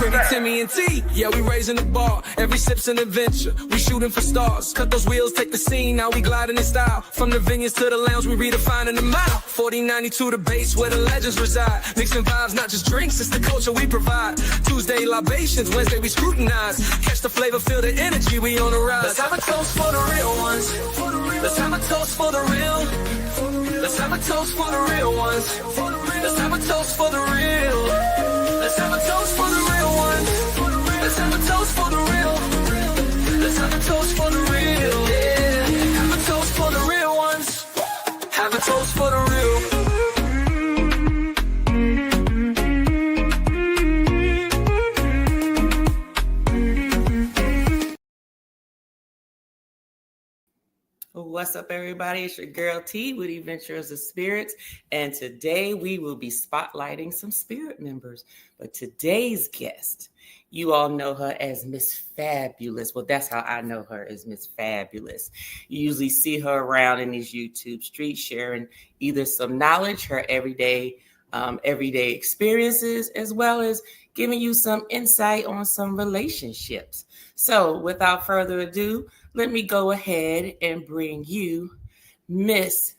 Pretty Timmy and T, yeah, we raising the bar. Every sip's an adventure, we shooting for stars. Cut those wheels, take the scene, now we gliding in style. From the vineyards to the lounge, we redefining the mile. 4092 the base, where the legends reside. Mixing vibes, not just drinks, it's the culture we provide. Tuesday libations, Wednesday we scrutinize. Catch the flavor, feel the energy, we on the rise. Let's have a toast for the real ones. Let's have a toast for the real. Let's have a toast for the real ones. Let's have a toast for the real. Let's have a toast for the real ones. Let's have a toast for the real. Let's have a toast for the real. Yeah. Have a toast for the real ones. Have a toast for the real. What's up, everybody? It's your girl T with Adventures of Spirits, and today we will be spotlighting some spirit members. But today's guest, you all know her as Miss Fabulous. Well, that's how I know her, as Miss Fabulous. You usually see her around in these YouTube streets sharing either some knowledge, her everyday experiences, as well as giving you some insight on some relationships. So without further ado, let me go ahead and bring you Miss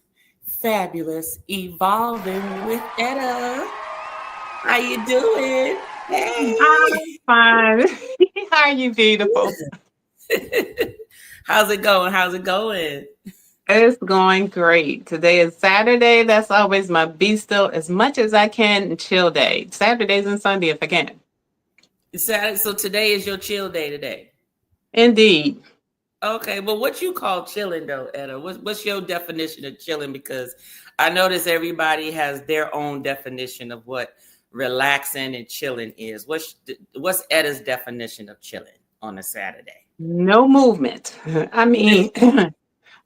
Fabulous Evolving with Etta. How you doing? Hey. I'm fine. How are you, beautiful? How's it going? How's it going? It's going great. Today is Saturday. That's always my be still as much as I can and chill day. Saturdays and Sunday if I can. So today is your chill day today? Indeed. Okay, but what you call chilling though, Etta? What's your definition of chilling? Because I notice everybody has their own definition of what relaxing and chilling is. What's Etta's definition of chilling on a Saturday? No movement. I mean,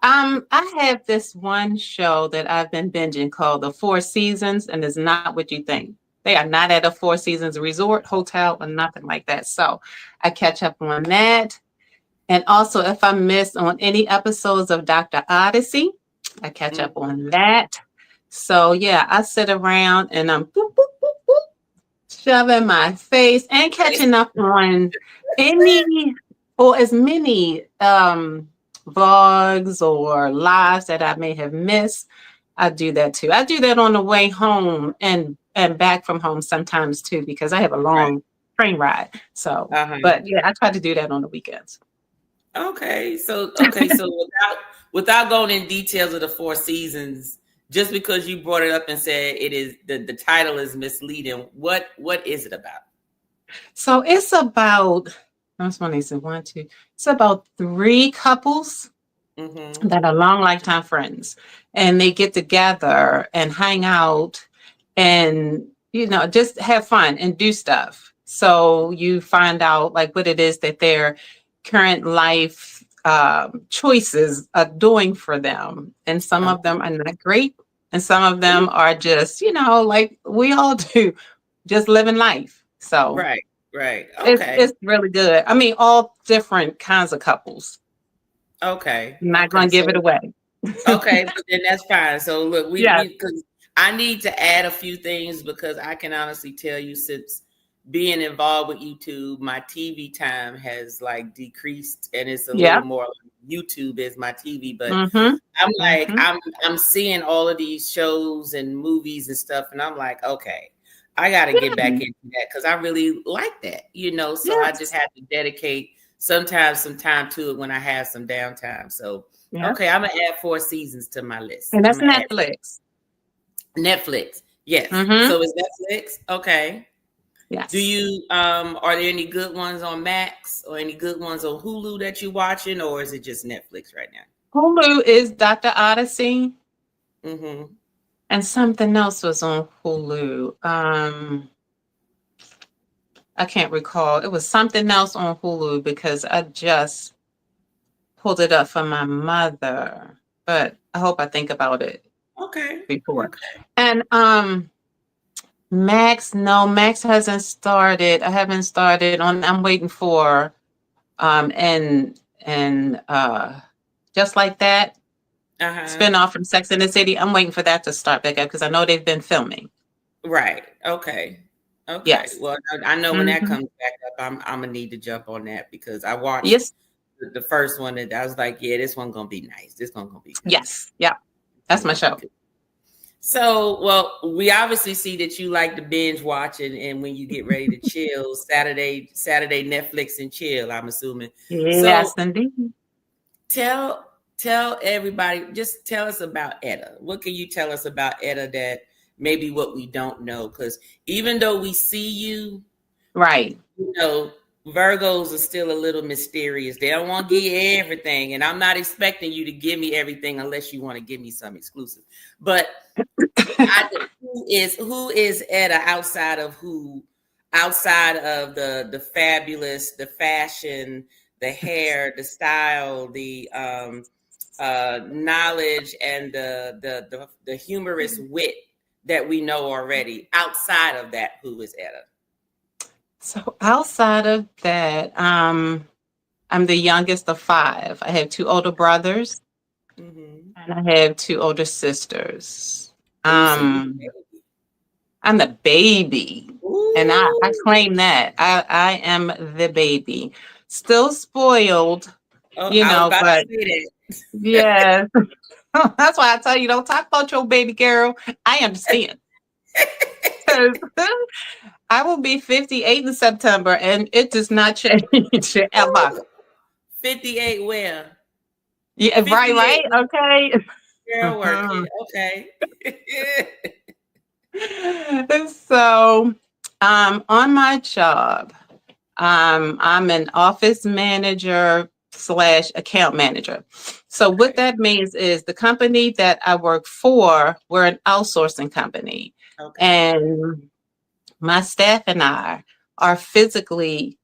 I have this one show that I've been binging called The Four Seasons, and it's not what you think. They are not at a Four Seasons resort, hotel, or nothing like that. So I catch up on that. And also, if I miss on any episodes of Dr. Odyssey, I catch up on that. So, yeah, I sit around and I'm boop, boop, boop, boop, shoving my face and catching up on any or as many vlogs or lives that I may have missed. I do that, too. I do that on the way home and back from home sometimes, too, because I have a long train ride. So, but, yeah, I try to do that on the weekends. Okay, so without going in details of the Four Seasons, just because you brought it up and said it is the title is misleading, what is it about? So it's about it's about three couples that are long lifetime friends, and they get together and hang out and just have fun and do stuff. So you find out like what it is that they're current life choices are doing for them, and some of them are not great, and some of them are just like we all do, just living life. So right, okay, it's really good. I mean, all different kinds of couples. Okay, I'm not gonna give it away. Okay, but then that's fine. So look, because I need to add a few things, because I can honestly tell you, since being involved with YouTube, my TV time has like decreased, and it's a little more like YouTube is my TV. But I'm like, I'm seeing all of these shows and movies and stuff, and I'm like, okay, I got to get back into that because I really like that, So I just have to dedicate sometimes some time to it when I have some downtime. So okay, I'm gonna add 4 seasons to my list, and that's Netflix. Netflix, yes. So it's Netflix, okay. Yes. Do you are there any good ones on Max or any good ones on Hulu that you're watching, or is it just Netflix right now? Hulu is Dr. Odyssey. Mm-hmm. And something else was on Hulu. I can't recall. It was something else on Hulu because I just pulled it up for my mother. But I hope I think about it. Okay. Before. Okay. And Max hasn't started. I haven't started on. I'm waiting for and just like that. Spinoff from Sex and the City. I'm waiting for that to start back up because I know they've been filming. Right. Okay. Okay. Yes. Well, I know when that Mm-hmm. comes back up, I'm gonna need to jump on that because I watched Yes. the first one and I was like, yeah, this one gonna be nice. This one gonna be good. Yes. Yeah. That's my show. So, well, we obviously see that you like to binge watch and when you get ready to chill, Saturday Netflix and chill, I'm assuming. So Yes, indeed. tell everybody, just tell us about Etta. What can you tell us about Etta that maybe what we don't know? Because even though we see you, Right. you know, Virgos are still a little mysterious. They don't want to give you everything. And I'm not expecting you to give me everything unless you want to give me some exclusive. But who is Etta outside of the fabulous, the fashion, the hair, the style, the knowledge, and the humorous wit that we know already. Outside of that, who is Etta? So outside of that, I'm the youngest of 5. I have 2 older brothers Mm-hmm. and I have 2 older sisters. Ooh, so you I'm the baby. And I Ooh. claim that. I am the baby. Still spoiled, Oh, I was about to but say yeah. That's why I tell you, don't talk about your baby girl. I understand. 'Cause I will be 58 in September and it does not change ever. that. 58 where? Yeah, right, 58 okay. girl working. Okay. So, on my job, I'm an office manager slash account manager. So what that means is the company that I work for, we're an outsourcing company. Okay. And my staff and I are physically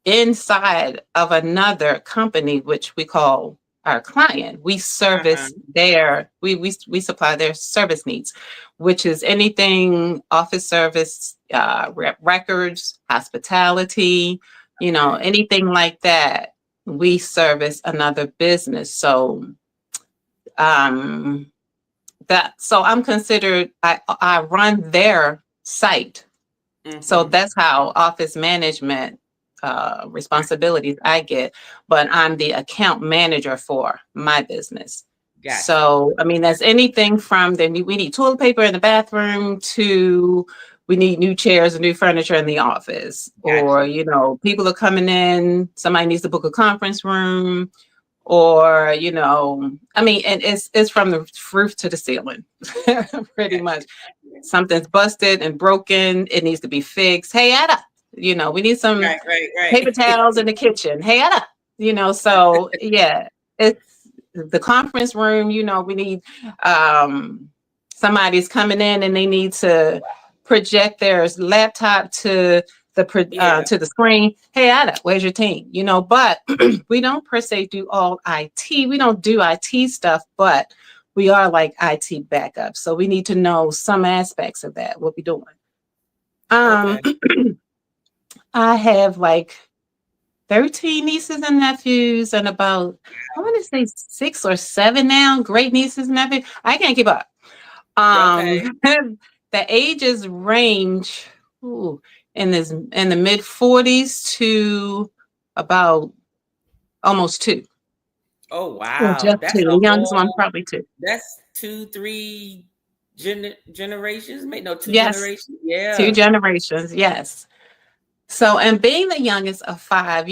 inside of another company, which we call our client. We service we supply their service needs, which is anything office service, records, hospitality, anything like that. We service another business. So so I'm considered, I run their site. So that's how office management responsibilities I get, but I'm the account manager for my business. Gotcha. So, I mean, that's anything from we need toilet paper in the bathroom to we need new chairs and new furniture in the office. Gotcha. Or, people are coming in, somebody needs to book a conference room, or, I mean, and it's from the roof to the ceiling, pretty much. Something's busted and broken, it needs to be fixed. Hey, Etta, we need some Right. paper towels in the kitchen. Hey, Etta, so yeah, it's the conference room, we need somebody's coming in and they need to project their laptop to to the screen. Hey, Ada, where's your team? But we don't per se do all IT. We don't do IT stuff, but we are like IT backup. So we need to know some aspects of that, what we're doing. Okay. I have like 13 nieces and nephews and about, I want to say 6 or 7 now, great nieces and nephews. I can't keep up. Okay. The ages range in the mid 40s to about almost 2. Oh wow, Just that's 2. a The youngest one whole. probably 2. That's 2-3 generations. No, 2 Yes, generations. 2 Yeah. generations. Yes. So, and being the youngest of 5,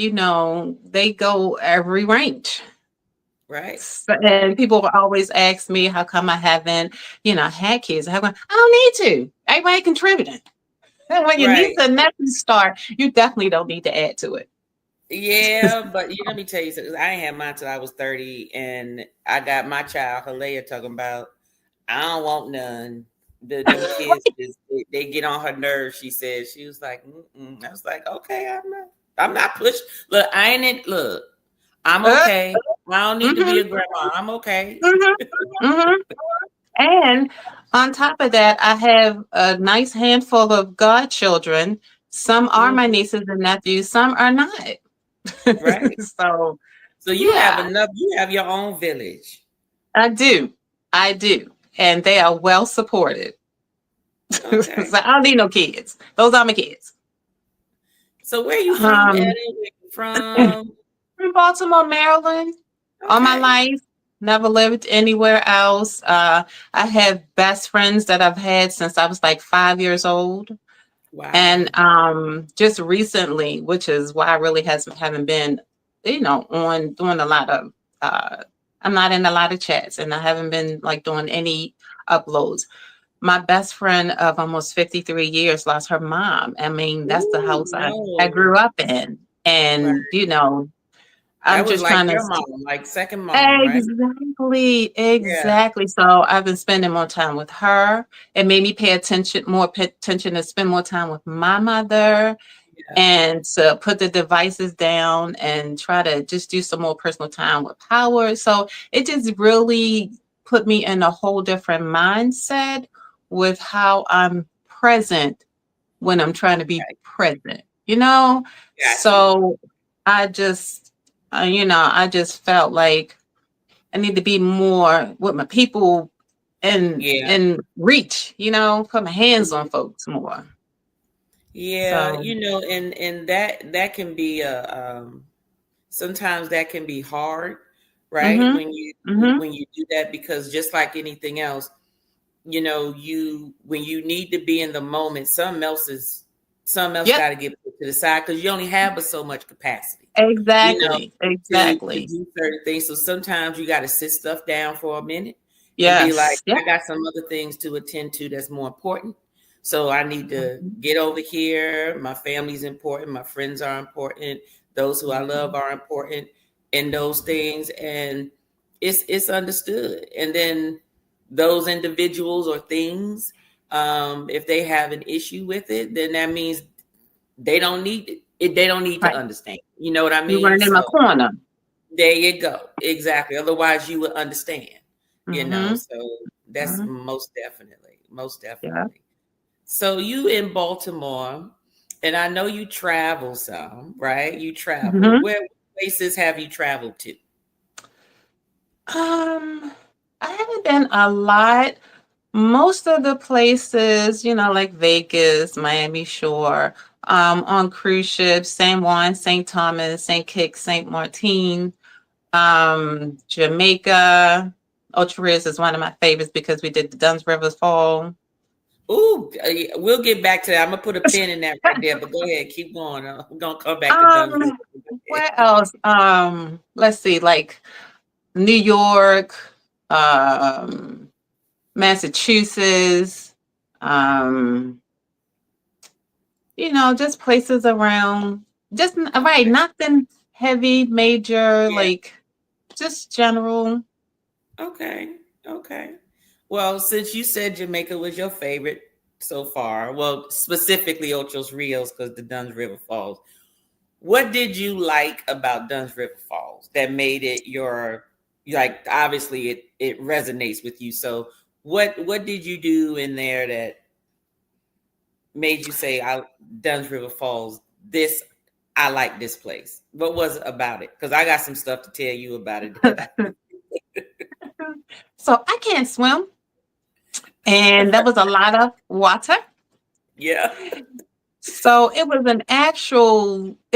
they go every range. Right. And people will always ask me, how come I haven't, had kids? I don't need to. Everybody contributing. And when your niece and nephews start, you definitely don't need to add to it. Yeah, but let me tell you something. I ain't had mine till I was 30, and I got my child, Halea, talking about, I don't want none. Them kids, they get on her nerves. She said, she was like, I was like, okay, I'm not pushed. Look, I ain't it. Look, I'm okay. I don't need to be a grandma. I'm okay. And on top of that, I have a nice handful of godchildren. Some are my nieces and nephews, some are not. Right. So you have enough. You have your own village. I do. And they are well supported. Okay. So I don't need no kids. Those are my kids. So where are you from, Etta? Where you from? In Baltimore, Maryland, all my Okay. life. Never lived anywhere else. I have best friends that I've had since I was like 5 years old. Wow. And just recently, which is why I really haven't been, on doing a lot of I'm not in a lot of chats and I haven't been like doing any uploads. My best friend of almost 53 years lost her mom. I mean, that's the Ooh, house I no. grew up in. Right. And, I'm That was just like trying to your mom, like second mom, right? exactly, Yeah. exactly. So I've been spending more time with her. It made me pay attention to spend more time with my mother Yeah. and to put the devices down and try to just do some more personal time with Howard. So it just really put me in a whole different mindset with how I'm present when I'm trying to be Okay. present. Got you. So I just, I just felt like I need to be more with my people and Yeah. reach, put my hands on Mhm. folks more. Yeah, So, and that can be a sometimes that can be hard, right? mm-hmm, mm-hmm, When you do that, because just like anything else, you when you need to be in the moment, something else yep, got to get put to the side because you only have but so much capacity, you know, exactly, to exactly. do certain things. So sometimes you got to sit stuff down for a minute and be like, Yes, yep. I got some other things to attend to that's more important. So I need to Mhm, get over here. My family's important. My friends are important. Those who I love mhm. are important in those things. And it's understood. And then those individuals or things, if they have an issue with it, then that means they don't need it. They don't need to Right. understand. You know what I You mean? weren't in my So corner. there you go. Exactly. Otherwise, you would understand. Mm-hmm. So that's Hmm. most Yeah. definitely. So you in Baltimore, and I know you travel some, right? You travel. Hmm. Where places have you traveled to? Um, I haven't been a lot. Most of the places, like Vegas, Miami Shore, on cruise ships, San Juan, St. Thomas, St. Kitts, St. Martin, Jamaica. Ocho Rios is one of my favorites because we did the Duns Rivers Fall. Ooh, we'll get back to that. I'm gonna put a pin in that right there. But go ahead, keep going. We're gonna come back to Duns River. Um, where else? Let's see, like New York, um, Massachusetts, um, just places around, just right, Okay. nothing heavy, major, Yeah. like just general. Okay. Okay. Well, since you said Jamaica was your favorite so far, well, specifically Ocho Rios because the Duns River Falls. What did you like about Duns River Falls that made it your like obviously it resonates with you. So what did you do in there that made you say I Duns River Falls, this I like this place? What was it about it? Because I got some stuff to tell you about it. So I can't swim, and there was a lot of water. Yeah. So it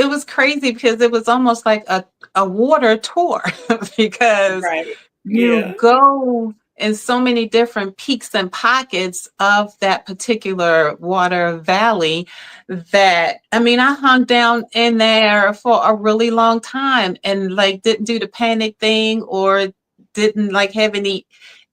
was crazy because it was almost like a water tour because Right. you Yeah. go in so many different peaks and pockets of that particular water valley that I mean I hung down in there for a really long time and like didn't do the panic thing or didn't like have any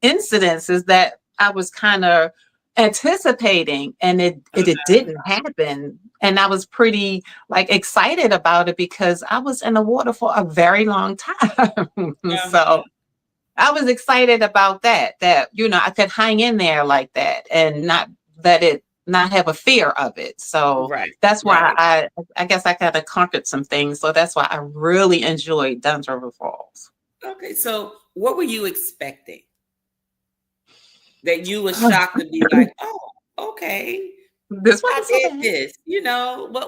incidences that I was kind of anticipating and it didn't happen and I was pretty like excited about it because I was in the water for a very long time. Uh-huh. So I was excited about that I could hang in there like that and not let it not have a fear of it. So Right. that's why Right. I guess I kind of conquered some things. So that's why I really enjoyed Duns River Falls. Okay. So what were you expecting? That you were shocked to be like, oh, okay. This I wasn't so did bad. this.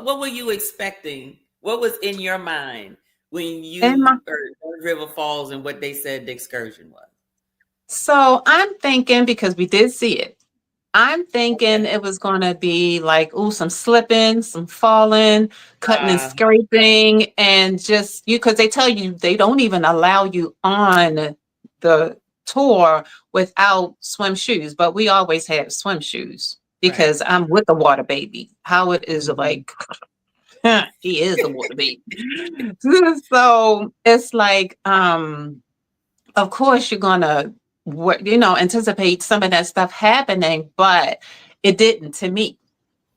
What were you expecting? What was in your mind when And my you heard River Falls and what they said the excursion was? So I'm thinking because we did see it. I'm thinking it was going to be like, oh, some slipping, some falling, cutting and scraping, and just you, because they tell you they don't even allow you on the tour without swim shoes, but we always had swim shoes because I'm with the water baby. Howard is like, he is a water baby. So it's like, of course you're gonna, anticipate some of that stuff happening, but it didn't to me.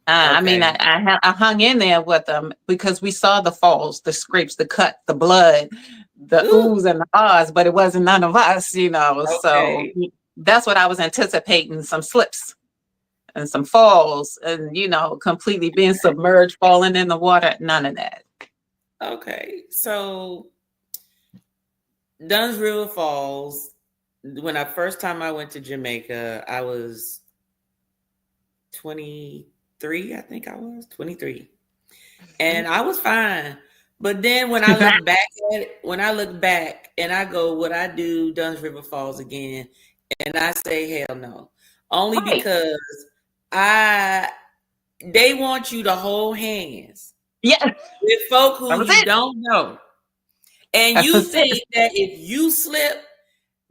I mean, I hung in there with them because we saw the falls, the scrapes, the cut, the blood, the oohs and the ahs, but it wasn't none of us, So that's what I was anticipating, some slips and some falls and, completely being submerged, falling in the water, none of that. Okay. So Dunn's River Falls, when first time I went to Jamaica, I was 23, I think I was 23. And I was fine. But then when I look back at it, and I go, would I do Dunn's River Falls again? And I say, hell no. Only because they want you to hold hands. Yeah. With folk who you don't know. And you think that if you slip,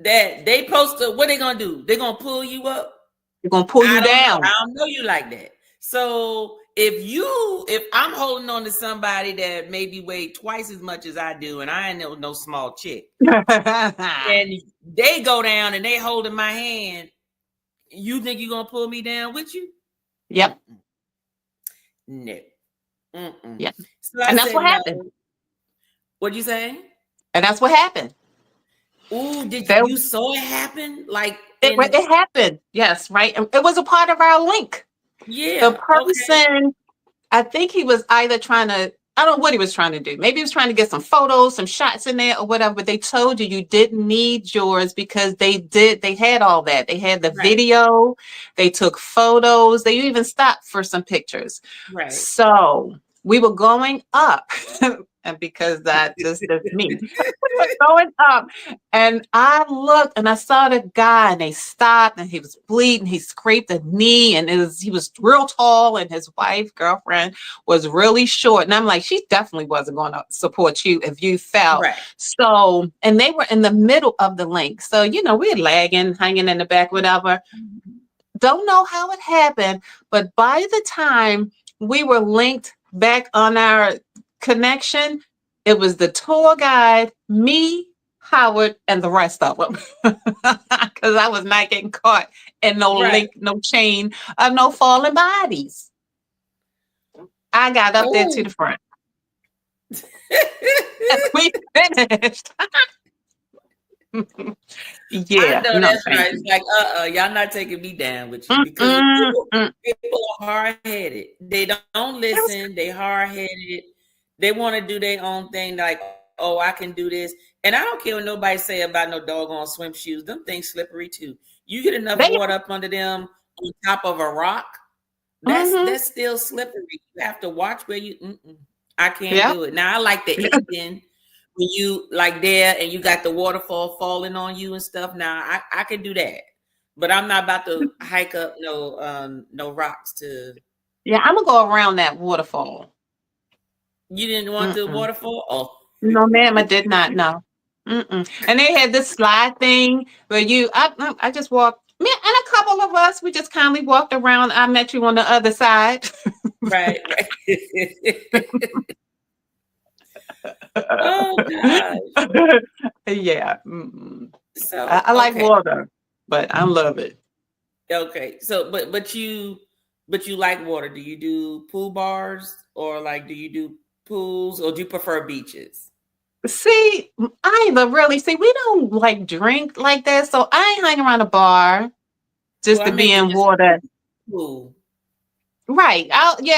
that they supposed to, what they gonna do? They're gonna pull you up. They're gonna pull you down. I don't know you like that. So if I'm holding on to somebody that maybe weigh twice as much as I do, and I ain't no small chick, and they go down and they holding my hand, you think you're gonna pull me down with you? Yep. No. Yeah. So and that's what happened. What'd you say? And that's what happened. Ooh, you saw it happen? Like it happened. Yes, right. It was a part of our link. Yeah. The person, I think he was either trying to, I don't know what he was trying to do. Maybe he was trying to get some photos, some shots in there or whatever, but they told you didn't need yours because they had all that. They had the video, they took photos, they even stopped for some pictures. Right. So we were going up. And because that is me, we were going up, and I looked and I saw the guy, and they stopped, and he was bleeding. He scraped a knee, and he was real tall, and his girlfriend, was really short. And I'm like, she definitely wasn't going to support you if you fell. Right. So, and they were in the middle of the link, so we're lagging, hanging in the back, whatever. Don't know how it happened, but by the time we were linked back on our connection, it was the tour guide, me, Howard, and the rest of them, because I was not getting caught in no link, no chain of no falling bodies. I got up there to the front. We finished. Yeah, I know that's right. It's like, y'all not taking me down with you because people are hard-headed. They don't listen. They hard-headed. They want to do their own thing, like, oh, I can do this. And I don't care what nobody say about no doggone swim shoes. Them things slippery too. You get enough water up under them on top of a rock, that's still slippery. You have to watch where you. I can't do it. Now I like the Indian when you like there and you got the waterfall falling on you and stuff. Now I can do that, but I'm not about to hike up no rocks to. Yeah, I'm gonna go around that waterfall. You didn't want the waterfall? Oh. No, ma'am, I did not. No. And they had this slide thing where I just walked, me and a couple of us, we just kindly walked around. I met you on the other side. Right. Oh, gosh. Yeah. So I like water, but I love it. Okay. So, but you like water. Do you do pool bars or do you do pools or do you prefer beaches? See, either really. See, we don't like drink like that, so I ain't hang around a bar just to be in water. Pool. Right.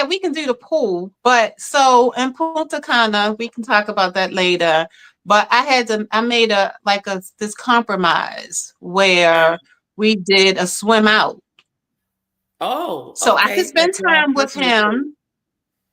We can do the pool, but so in Punta Cana, we can talk about that later. But I made this compromise where we did a swim out. Oh, so I could spend time with him.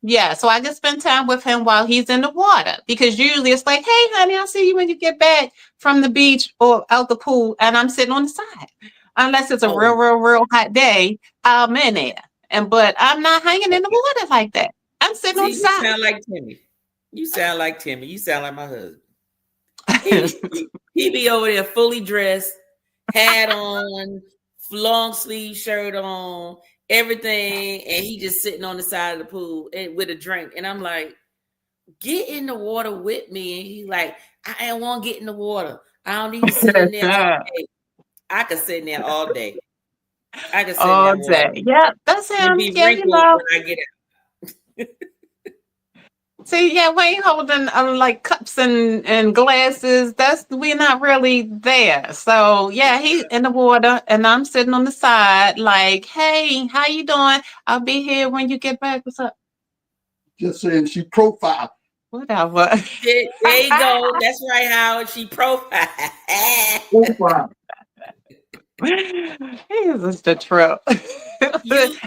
Yeah, so I can spend time with him while he's in the water, because usually it's like, hey, honey, I'll see you when you get back from the beach or out the pool, and I'm sitting on the side. Unless it's a real hot day, I'm in there, but I'm not hanging in the water like that. I'm sitting on the you side. sound like Timmy. You sound like Timmy. You sound like my husband. He be over there fully dressed, hat on, long sleeve shirt on, everything, and he just sitting on the side of the pool with a drink. And I'm like, get in the water with me. And he's like, I don't want to get in the water. I don't need to sit in there all day. I could sit in there all day. I could sit all in there day. Yeah, that's him. be Yeah, wrinkled when I get out. See, yeah, we ain't holding like cups and glasses. We're not really there. So yeah, he's in the water and I'm sitting on the side like, hey, how you doing? I'll be here when you get back. What's up? Just saying she profiled. Whatever. There you go. That's right, Howard. She profile. He's just a trip.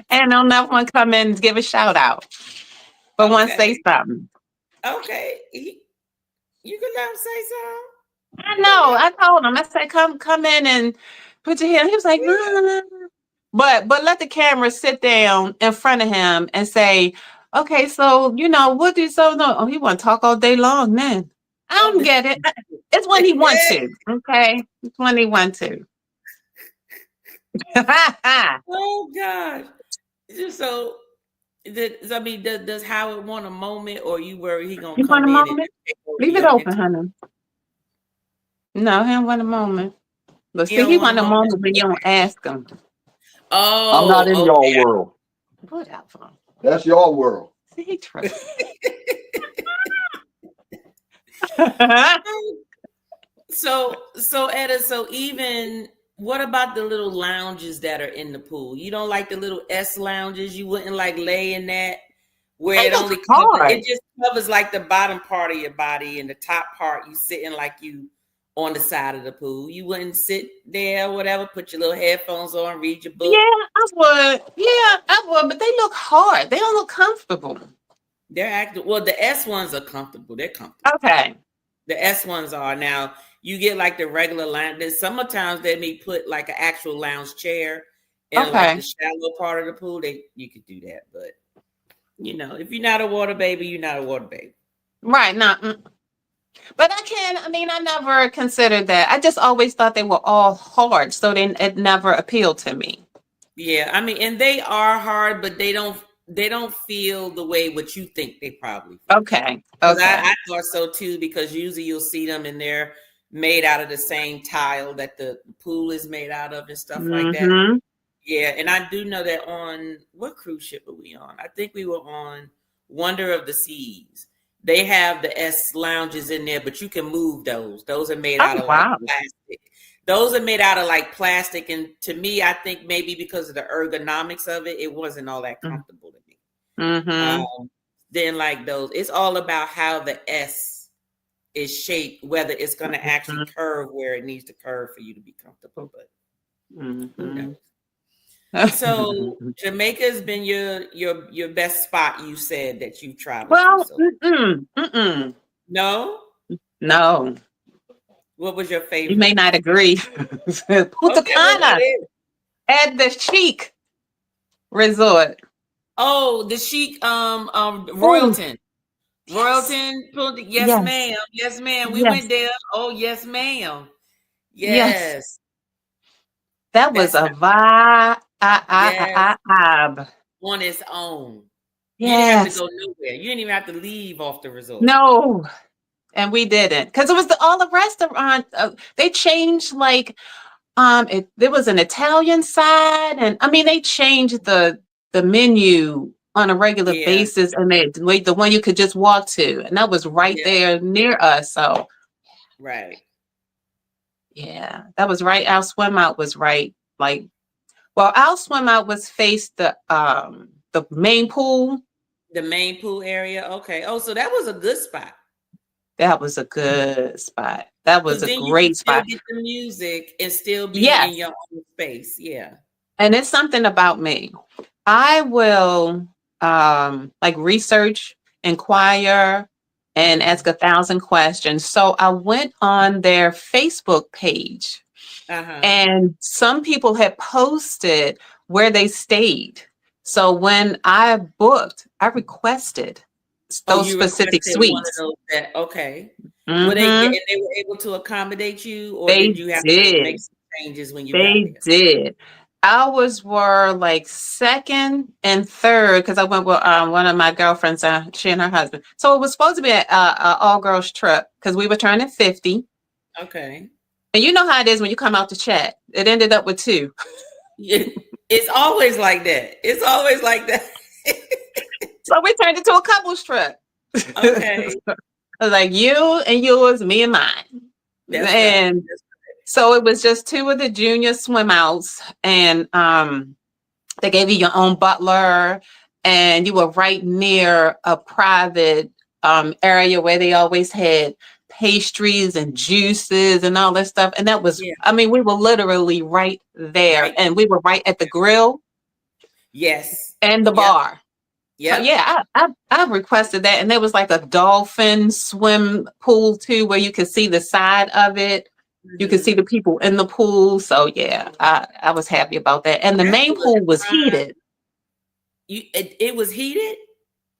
And on that one come in and give a shout out. But once say something. Okay. You can let him say something. I know. I told him. I said, come in and put your hand. He was like, but let the camera sit down in front of him and say, okay, so what do you so know? Oh, he want to talk all day long, man. I don't get it. It's when he wants to. Okay. It's when he wants to. Oh gosh. So does Howard want a moment, or you worry he gonna come in and leave it open, honey? No, he don't want a moment. But see, he want a moment when you don't ask him. Oh, I'm not in your world. Whatever. That's your world. See, he tripped. So Etta, so even what about the little lounges that are in the pool? You don't like the little S lounges? You wouldn't like lay in that where it only covers, it just covers like the bottom part of your body, and the top part you sitting like you on the side of the pool. You wouldn't sit there or whatever, put your little headphones on, read your book. Yeah, I would. Yeah, I would, but they look hard. They don't look comfortable. They're active. Well, the S ones are comfortable. They're comfortable. Okay. The S ones are. Now you get like the regular lounge. There's sometimes they may put like an actual lounge chair in like the shallow part of the pool. You could do that, but if you're not a water baby, you're not a water baby. Right. Not. But I never considered that. I just always thought they were all hard, so it never appealed to me. Yeah, and they are hard, but they don't feel the way what you think they probably feel. Okay. I thought so too, because usually you'll see them and they're made out of the same tile that the pool is made out of and stuff like that. Yeah, and I do know that on what cruise ship were we on? I think we were on Wonder of the Seas. They have the S lounges in there, but you can move those. Those are made out of like plastic. Those are made out of like plastic, and to me, I think maybe because of the ergonomics of it, it wasn't all that comfortable to me. Then like those, it's all about how the S is shaped, whether it's going to actually curve where it needs to curve for you to be comfortable. But who knows? So Jamaica has been your best spot. You said that you've traveled. Well, no. What was your favorite? You may not agree. Punta Cana at the Chic Resort. Oh, the Chic Royalton. Royalton. Yes, ma'am. Yes, ma'am. We went there. Oh, yes, ma'am. Yes. That was a vibe. On its own. Yes. You didn't have to go nowhere. You didn't even have to leave off the resort. No. And we didn't, because it was all the restaurant. They changed there was an Italian side, and they changed the menu on a regular basis, and the one you could just walk to, and that was right there near us. So, right, yeah, that was right. Our swim out was right, our swim out was faced the main pool. The main pool area. Okay. Oh, so that was a good spot. That was a good spot. That was a great spot. Get the music and still be in your own space. Yeah. And it's something about me. I will research, inquire, and ask 1,000 questions. So I went on their Facebook page, and some people had posted where they stayed. So when I booked, I requested Oh, those you specific requested one of suites. those that okay. Were they Hmm. and they were able to accommodate you, or did They you have to make did. some changes when you got They there? did. Ours were like second and third because I went with one of my girlfriends, she and her husband. So it was supposed to be a all girls trip because we were turning 50. Okay. And you know how it is when you come out to chat. It ended up with two. Yeah, it's always like that. It's always like that. So we turned it to a couples trip. Okay. Like you and yours, me and mine. That's right. And so it was just two of the junior swim outs. And they gave you your own butler, and you were right near a private area where they always had pastries and juices and all that stuff. And that was, Yeah. I mean, we were literally right there, Right. and we were right at the grill Yes. and the Yep. bar. So Yep. yeah, I requested that, and there was like a dolphin swim pool too, where you could see the side of it. You could see Mhm. the people in the pool. So yeah, I was happy about that. And the That's main good. pool was heated. It was heated.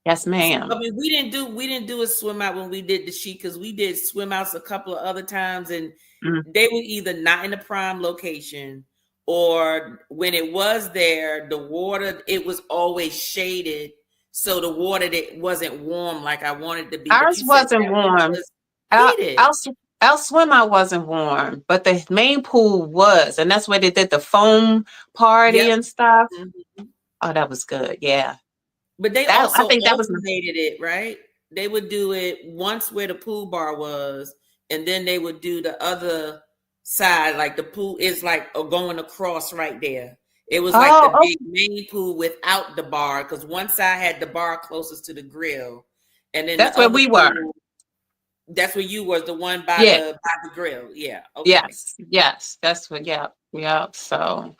Yes, I ma'am. mean, we didn't do a swim out when we did the sheet because we did swim outs a couple of other times, and Mm. they were either not in the prime location, or when it was there, the water, it was always shaded, so the water that wasn't warm like I wanted to be. But Ours you said wasn't that one warm. was Our, heated. our, our swim out wasn't warm, but the main pool was, and that's where they did the foam party Yep. and stuff. Mhm. Oh, that was good. Yeah, But they that I also think that was. alternated it, right? They would do it once where the pool bar was, and then they would do the other side, like the pool is like going across right there. It was like the Oh, big main pool without the bar, because one side had the bar closest to the grill, and then that's the where other we were. pool, that's where you was, the one Yeah. by the grill. Yeah. Okay. Yes. That's what. Yeah. Yeah. So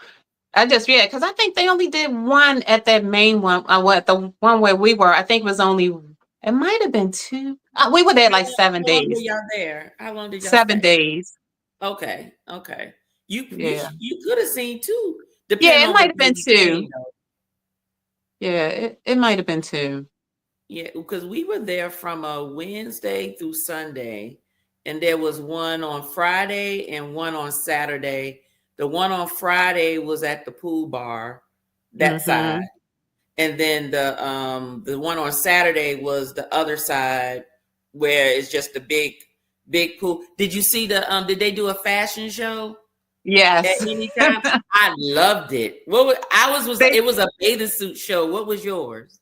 I just because I think they only did one at that main one. What the one where we were? I think it was only. It might have been two. We were there like seven How long were days. y'all there? How long did y'all 7 days. Okay, okay. Yeah. You could have seen two, Yeah. depending It on might what have day been you two. came though. Yeah. It might have been two. Yeah, because we were there from a Wednesday through Sunday, and there was one on Friday and one on Saturday. The one on Friday was at the pool bar, that side, Mm-hmm. and then the one on Saturday was the other side, where it's just the big pool. Did you see did they do a fashion show at Yes. any time? I loved it. What was, I was They it was a bathing suit show. What was yours?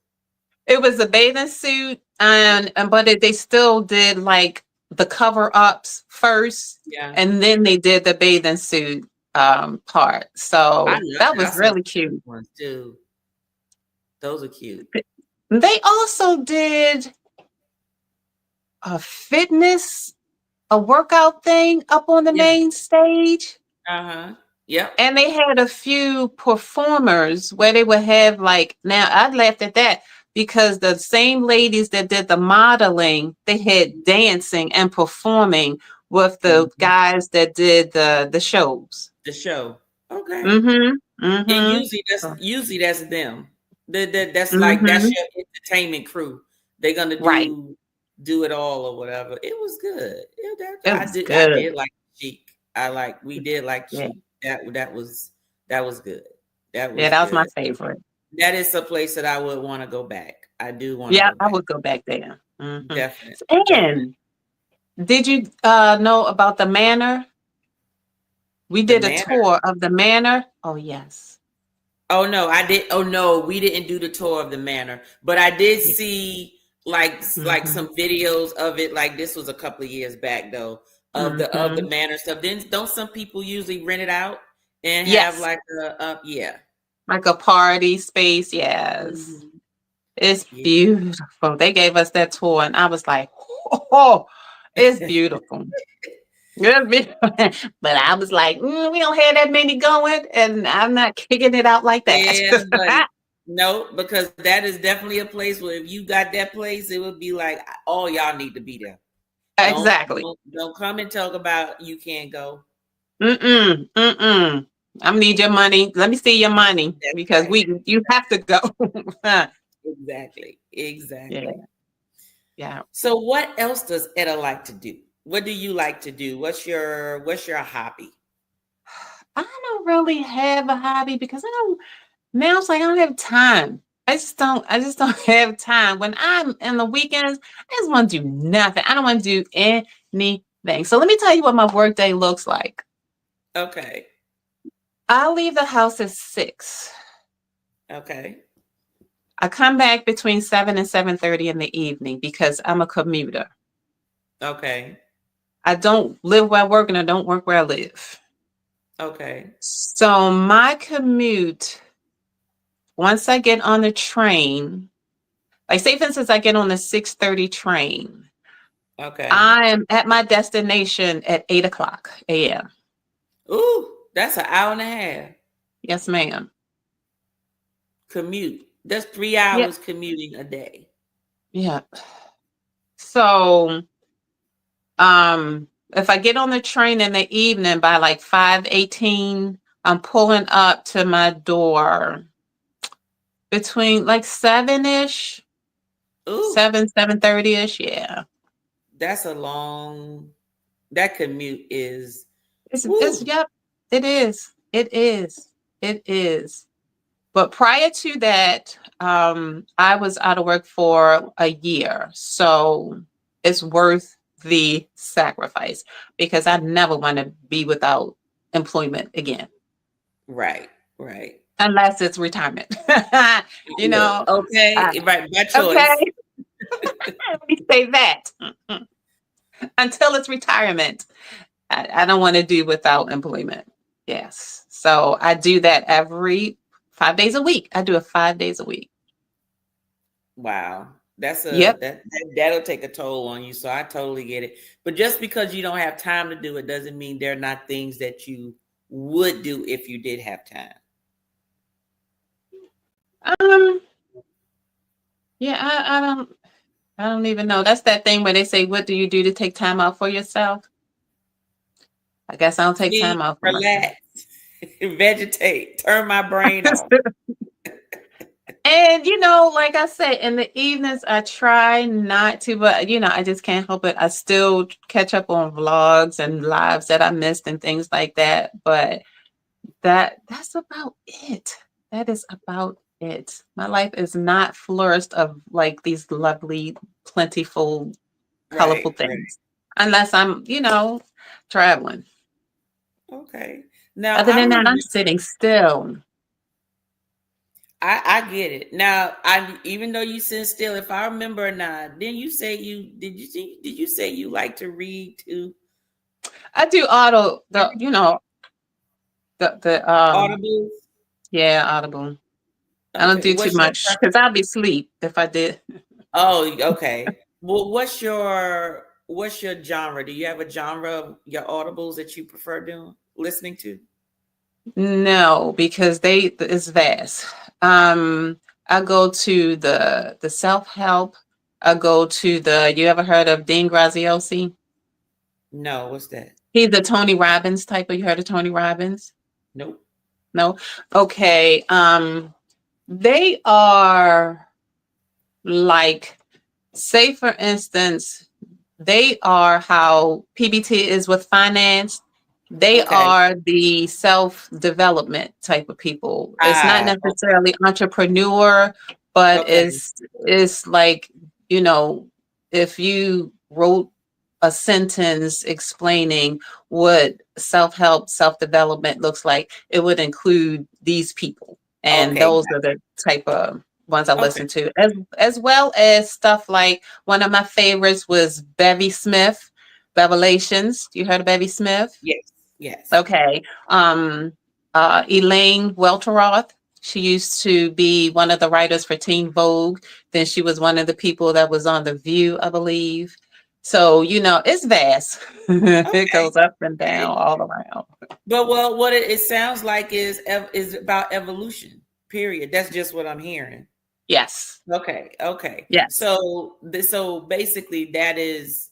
It was a bathing suit, and but they still did like the cover ups first, Yeah, and then they did the bathing suit part. I So loved that it. I was saw really some cute. ones too. Those are cute. They also did a fitness, a workout thing up on the Yeah. main stage. Uh-huh. Yep. And they had a few performers where they would have like, now I laughed at that because the same ladies that did the modeling, they had dancing and performing with the Mhm. guys that did the shows. The show. Okay. Mm-hmm. And Mm-hmm. usually that's them. That's like that's Mm-hmm. your entertainment crew. They're gonna Right. do it all or whatever. It was good. It was I good. did like Chic. We did like Yeah. Chic. That was good. That Yeah, was that was my good. favorite. That is a place that I would want to go back. I do want to Yeah, go I back. would go back there. Mm-hmm. Definitely. And did you know about the manor? We The did a manor. tour of the manor. Oh, yes. Oh no, I did. Oh no, we didn't do the tour of the manor, but I did Yeah. see like Mm-hmm. some videos of it. Like this was a couple of years back though, of the Mm-hmm. manor stuff. Then don't some people usually rent it out and have Yes, like a yeah. like a party space. Yes, Mhm. it's Yeah. beautiful. They gave us that tour, and I was like, "Oh, it's beautiful." It's beautiful. But I was like, "We don't have that many going, and I'm not kicking it out like Yeah, buddy. that." No, because that is definitely a place where if you got that place, it would be like all y'all need to be there. Exactly. Don't come and talk about you can't go. Mm-mm. Mm-mm. I'm gonna need your money. Let me see your money That's because right. you have to go. Exactly. Yeah, Exactly. yeah. So what else does Etta like to do? What do you like to do? What's your hobby? I don't really have a hobby because I don't now it's like I don't have time. I just don't have time. When I'm in the weekends, I just want to do nothing. I don't want to do anything. So let me tell you what my work day looks like. Okay. I leave the house at 6. Okay. I come back between 7 and 7:30 in the evening because I'm a commuter. Okay. I don't live where I work and I don't work where I live. Okay. So my commute, once I get on the train, like say for instance, I get on the 6:30 train. Okay. I am at my destination at 8 o'clock a.m. Ooh, that's an hour and a half Yes, ma'am. commute. That's three Yeah. hours commuting a day. Yeah. So if I get on the train in the evening by like 5:18, I'm pulling up to my door between like 7-ish, Ooh, 7:30-ish. Yeah. that's a long. That commute is. It's Woo. yep, it is. It is. It is. But prior to that, I was out of work for a year. So it's worth the sacrifice because I never want to be without employment again, Right. Right. unless it's retirement. you Look. know, uh, Okay. Right. By okay, choice. let me say that. Until it's retirement, I don't want to do without employment. Yes. So I do that every 5 days a week. I do it 5 days a week. Wow. That's a Yep. that'll take a toll on you. So I totally get it. But just because you don't have time to do it doesn't mean they're not things that you would do if you did have time. Um, yeah, I don't even know. That's that thing where they say, what do you do to take time out for yourself? I guess I don't take Sleep, time out for myself. relax, vegetate, turn my brain off. And like I said, in the evenings I try not to, but I just can't help it. I still catch up on vlogs and lives that I missed and things like that. But that's about it. That is about it. My life is not flourished of like these lovely, plentiful, colorful Right, right. things. Unless I'm, traveling. Okay. Now Other I than that, remember I'm sitting still. I get it. Now I even though you sit still, if I remember now, then you say did you say you like to read too? I do auto the Audibles? yeah, audible. I don't Okay. do too much because I'll be asleep if I did. Oh, okay. Well, what's your genre? Do you have a genre of your audibles that you prefer listening to? No, because it's vast. I go to the self-help. I go to you ever heard of Dean Graziosi? No, what's that? He's the Tony Robbins type of, you heard of Tony Robbins? Nope. No? Okay. They are like, say for instance, they are how PBT is with finance. They Okay. are the self-development type of people. It's not Okay. necessarily entrepreneur, but Okay. it's like, you know, if you wrote a sentence explaining what self-help, self-development looks like, it would include these people. And Okay. those are the type of ones I Okay. listen to, as well as stuff like one of my favorites was Bevy Smith, Revelations. You heard of Bevy Smith? Yes. Yes. Okay. Elaine Welteroth. She used to be one of the writers for Teen Vogue. Then she was one of the people that was on The View, I believe. So, it's vast. It Okay. goes up and Okay. down all around. But well, what it sounds like is about evolution. Period. That's just what I'm hearing. Yes. Okay. Okay. Yes. So basically, that is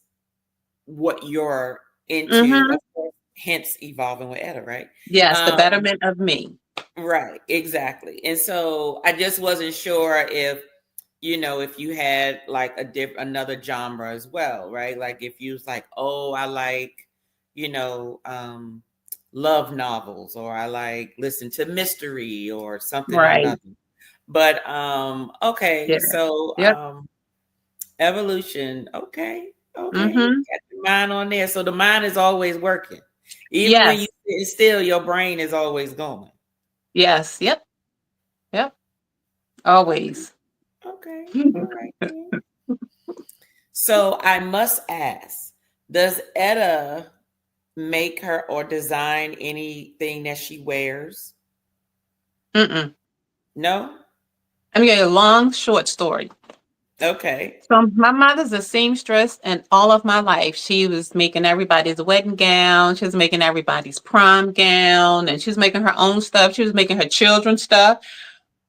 what you're into. Mm-hmm. Of course, hence evolving with Etta, right? Yes, the betterment of me. Right, exactly. And so I just wasn't sure if, if you had like another genre as well, right? Like if you was like, oh, I like, love novels, or I like listen to mystery or something or Right. another. But okay, Yeah. so Yep. evolution, okay. Mm-hmm. Got the mind on there. So the mind is always working. Even when you Yes. sit still, your brain is always going. Yes. Yep. Yep. Always. Okay. All right. So I must ask, does Etta make her or design anything that she wears? Mm-mm. No? I'm getting a long, short story. Okay. So my mother's a seamstress, and all of my life she was making everybody's wedding gown. She was making everybody's prom gown, and she was making her own stuff. She was making her children's stuff.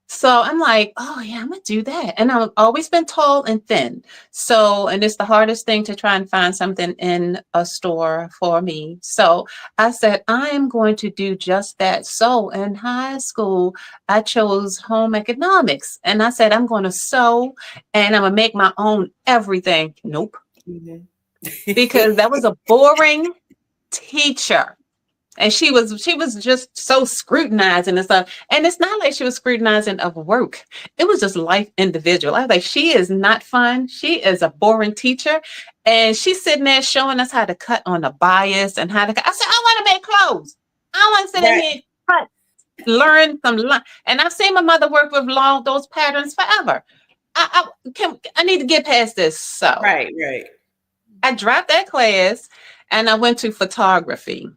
So I'm like, oh yeah, I'm gonna do that. And I've always been tall and thin. So, and it's the hardest thing to try and find something in a store for me. So I said, I am going to do just that. So in high school, I chose home economics. And I said, I'm going to sew and I'm gonna make my own everything. Nope. Mm-hmm. Because that was a boring teacher. And she was just so scrutinizing and stuff. And it's not like she was scrutinizing of work. It was just life individual. I was like, she is not fun. She is a boring teacher. And she's sitting there showing us how to cut on a bias and how to cut. I said, I want to make clothes. I want to sit in here and cut, learn some. And I've seen my mother work with those patterns forever. I need to get past this. So Right. I dropped that class and I went to photography.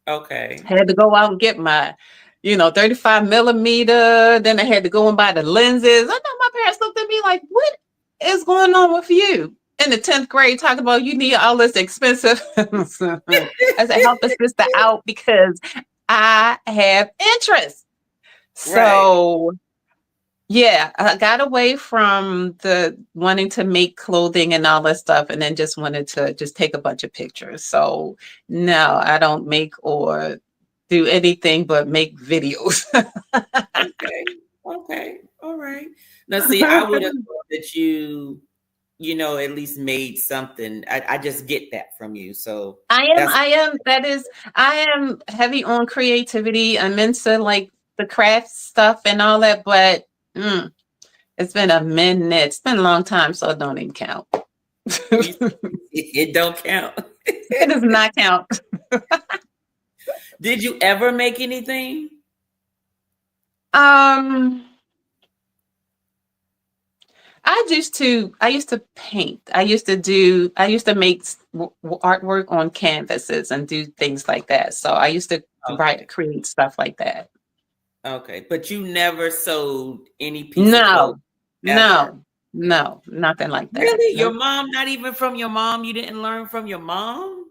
Okay. I had to go out and get my, 35 millimeter. Then I had to go and buy the lenses. I know my parents looked at me like, what is going on with you? In the 10th grade, talking about you need all this expensive. I said, help a sister out because I have interest. So yeah, I got away from the wanting to make clothing and all that stuff, and then just wanted to just take a bunch of pictures. So no, I don't make or do anything but make videos. Okay. All right. Now, see, I would have thought that you at least made something. I just get that from you. So I am heavy on creativity. I'm into like the craft stuff and all that, but it's been a minute. It's been a long time, so it don't even count. It don't count. It does not count. Did you ever make anything? I used to paint. I used to make artwork on canvases and do things like that. So I used to create stuff like that. Okay, but you never sewed any piece of clothes? No, nothing like that. Really? Your mom, not even from your mom? You didn't learn from your mom?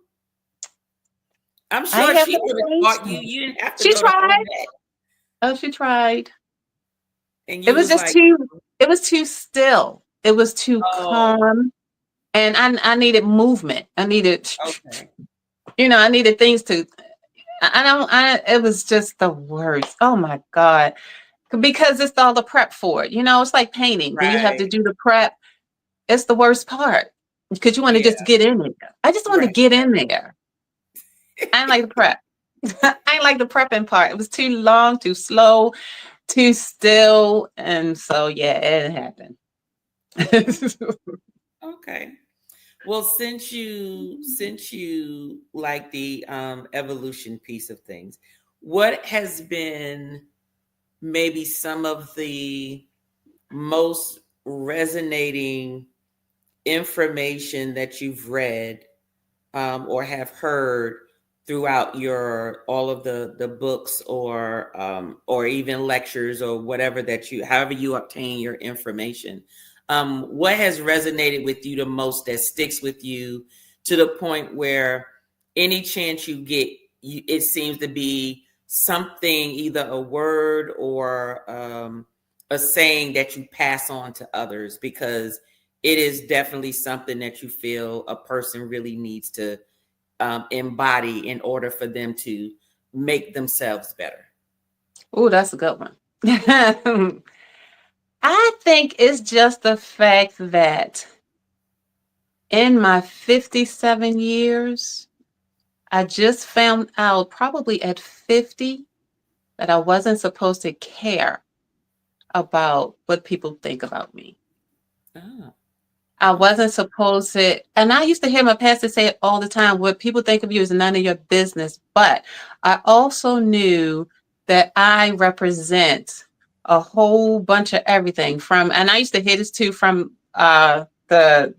I'm sure she would have taught you. You didn't have to She go tried. to home ec. Oh, she tried. And it was just like, it was too still. It was too calm. And I needed movement. I needed, I needed things to, it was just the worst. Oh my God. Because it's all the prep for it. It's like painting. When you have to do the prep, it's the worst part. Because you want to just get in there. I just wanted to get in there. I didn't like the prep. I didn't like the prepping part. It was too long, too slow, too still. And so, yeah, it happened. Okay. Well, since you like the evolution piece of things, what has been maybe some of the most resonating information that you've read or have heard throughout all of the books or even lectures or whatever however you obtain your information? What has resonated with you the most that sticks with you to the point where any chance you get, it seems to be something, either a word or a saying that you pass on to others, because it is definitely something that you feel a person really needs to embody in order for them to make themselves better? Oh, that's a good one. I think it's just the fact that in my 57 years, I just found out probably at 50 that I wasn't supposed to care about what people think about me. Oh. I wasn't supposed to, and I used to hear my pastor say it all the time, what people think of you is none of your business. But I also knew that I represent a whole bunch of everything from, and I used to hear this too from the,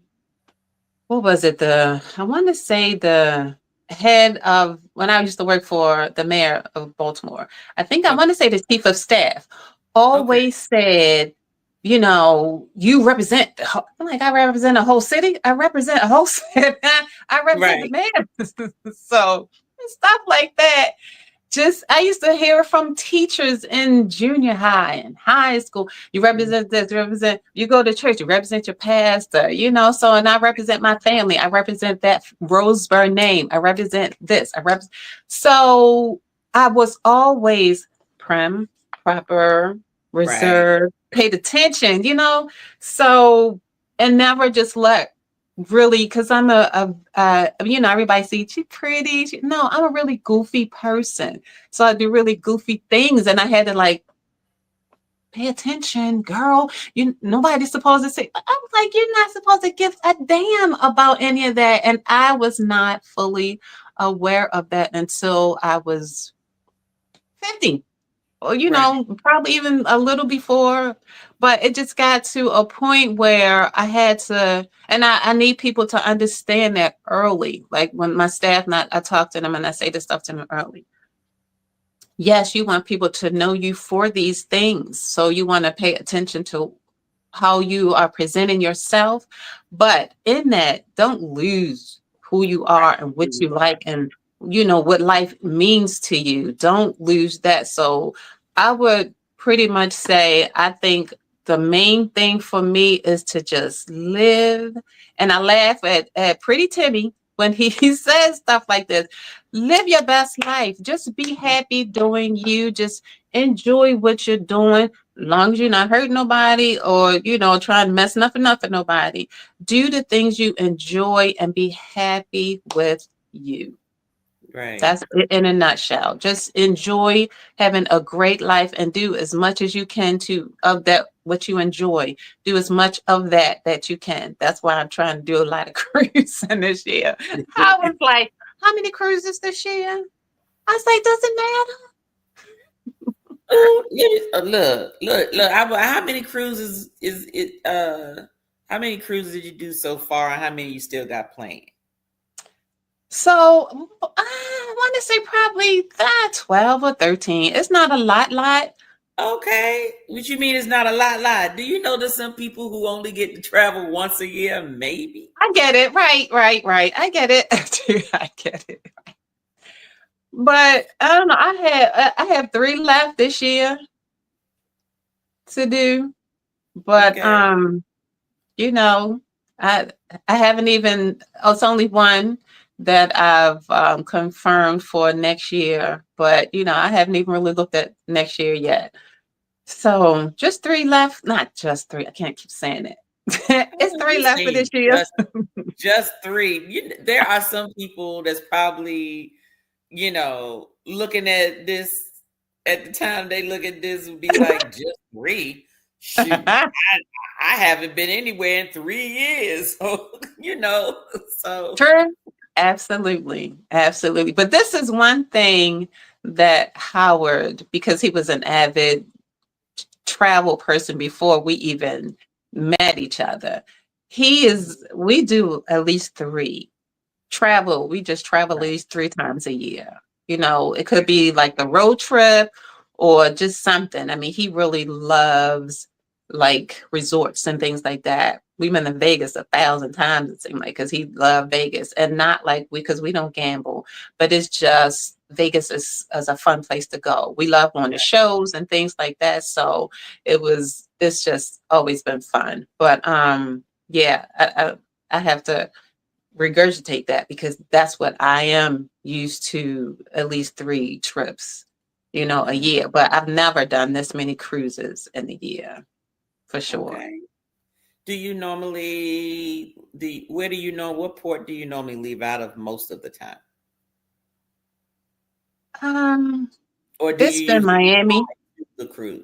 what was it? I want to say the head of, when I used to work for the mayor of Baltimore, I think I want to say the chief of staff always said, you know, you represent the whole, I'm like, I represent a whole city. I represent a whole city. I represent the mayor. So stuff like that. Just, I used to hear from teachers in junior high and high school. You represent this, you represent, you go to church, you represent your pastor, you know, so, and I represent my family. I represent that Roseburg name. I represent this. So I was always prim, proper, reserved, paid attention, you know, so, and never just let really, because I'm you know, everybody sees she's pretty. No, I'm a really goofy person. So I do really goofy things. And I had to like pay attention, girl. Nobody's supposed to say, I was like, you're not supposed to give a damn about any of that. And I was not fully aware of that until I was 50. Or, you know, probably even a little before, but it just got to a point where I had to, and I need people to understand that early. Like when my staff, I talk to them and I say this stuff to them early. Yes, you want people to know you for these things. So you want to pay attention to how you are presenting yourself. But in that, don't lose who you are and what you like and, you know, what life means to you. Don't lose that. So I would pretty much say, I think the main thing for me is to just live. And I laugh at Pretty Timmy when he says stuff like this. Live your best life. Just be happy doing you. Just enjoy what you're doing. As long as you're not hurting nobody or, you know, trying to mess nothing up for nobody. Do the things you enjoy and be happy with you. Right. That's it in a nutshell. Just enjoy having a great life and do as much as you can of that, what you enjoy. Do as much of that you can. That's why I'm trying to do a lot of cruising this year. I was like, how many cruises this year? I was like, doesn't matter. Oh, look. How many cruises is it? How many cruises did you do so far, and how many you still got planned? So I want to say probably 12 or 13. It's not a lot. Okay. What you mean it's not a lot? Do you know there's some people who only get to travel once a year, maybe? I get it. Right. I get it. I get it. But I don't know. I have 3 left this year to do. But you know, I haven't even, it's only one that I've confirmed for next year. But you know, I haven't even really looked at next year yet. So just 3 left. Not just 3. I can't keep saying it. It's 3 left for this year. Just 3. There are some people that's probably, you know, looking at this at the time they look at this and be like, just 3. Shoot, I haven't been anywhere in 3 years. So, you know, so true. Absolutely. But this is one thing that Howard, because he was an avid travel person before we even met each other, we do at least 3 travel. We just travel at least 3 times a year. You know, it could be like a road trip or just something. I mean, he really loves like resorts and things like that. We've been to Vegas 1,000 times, it seemed like, because he loved Vegas, and not like because we don't gamble, but it's just Vegas is a fun place to go. We love going to shows and things like that. So it's just always been fun. But yeah, I have to regurgitate that because that's what I am used to, at least 3 trips, a year. But I've never done this many cruises in a year, for sure. Okay. Do you normally what port do you normally leave out of most of the time? Or do It's you been usually Miami. the cruise?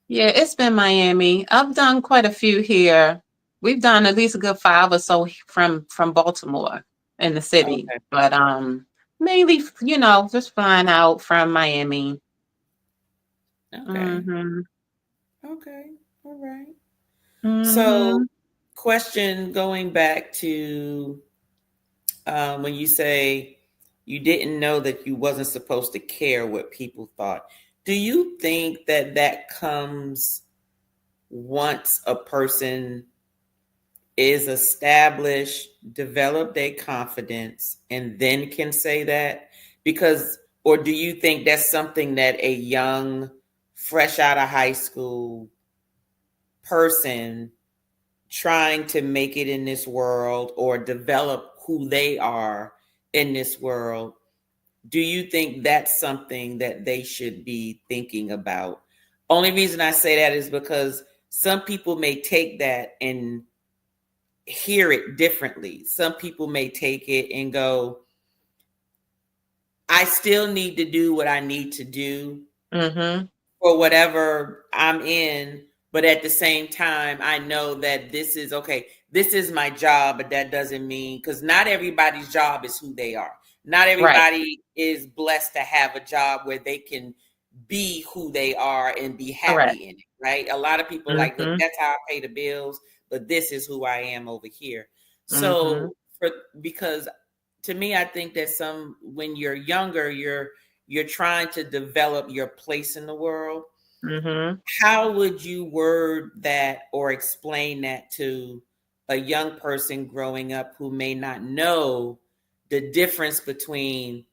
Yeah, it's been Miami. I've done quite a few here. We've done at least a good 5 or so from Baltimore in the city, Okay. but mainly, just flying out from Miami. Okay. Mm-hmm. Okay. All right. Mm-hmm. So, question going back to when you say you didn't know that you wasn't supposed to care what people thought. Do you think that that comes once a person is established, develop their confidence, and then can say that? Or do you think that's something that a young, fresh out of high school person trying to make it in this world or develop who they are in this world, do you think that's something that they should be thinking about? Only reason I say that is because some people may take that and hear it differently. Some people may take it and go, I still need to do what I need to do for whatever I'm in. But at the same time, I know that this is okay. This is my job, but that doesn't mean, because not everybody's job is who they are. Not everybody is blessed to have a job where they can be who they are and be happy in it, right? A lot of people like, look, that's how I pay the bills, but this is who I am over here. So because to me, I think that when you're younger, you're trying to develop your place in the world. How would you word that or explain that to a young person growing up who may not know the difference between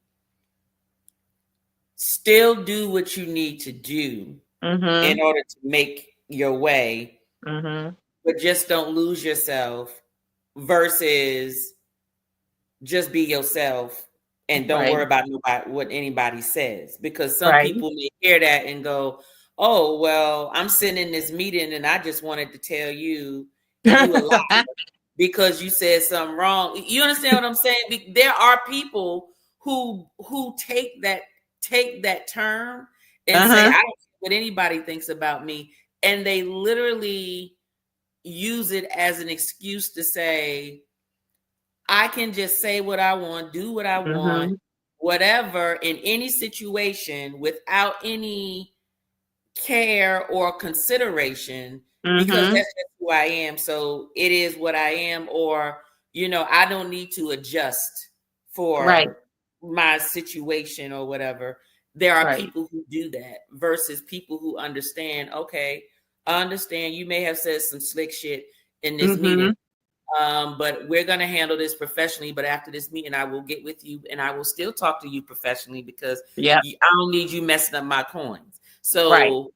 still do what you need to do in order to make your way, but just don't lose yourself, versus just be yourself and don't worry about what anybody says? Because some people may hear that and go, oh, well, I'm sitting in this meeting and I just wanted to tell you a liar because you said something wrong. You understand what I'm saying? There are people who take that term and say, I don't care what anybody thinks about me. And they literally use it as an excuse to say, I can just say what I want, do what I want, whatever, in any situation without any care or consideration, because that's just who I am. So it is what I am, or, I don't need to adjust for my situation or whatever. There are people who do that versus people who understand, okay, I understand you may have said some slick shit in this meeting. But we're going to handle this professionally. But after this meeting, I will get with you and I will still talk to you professionally because I don't need you messing up my coins. So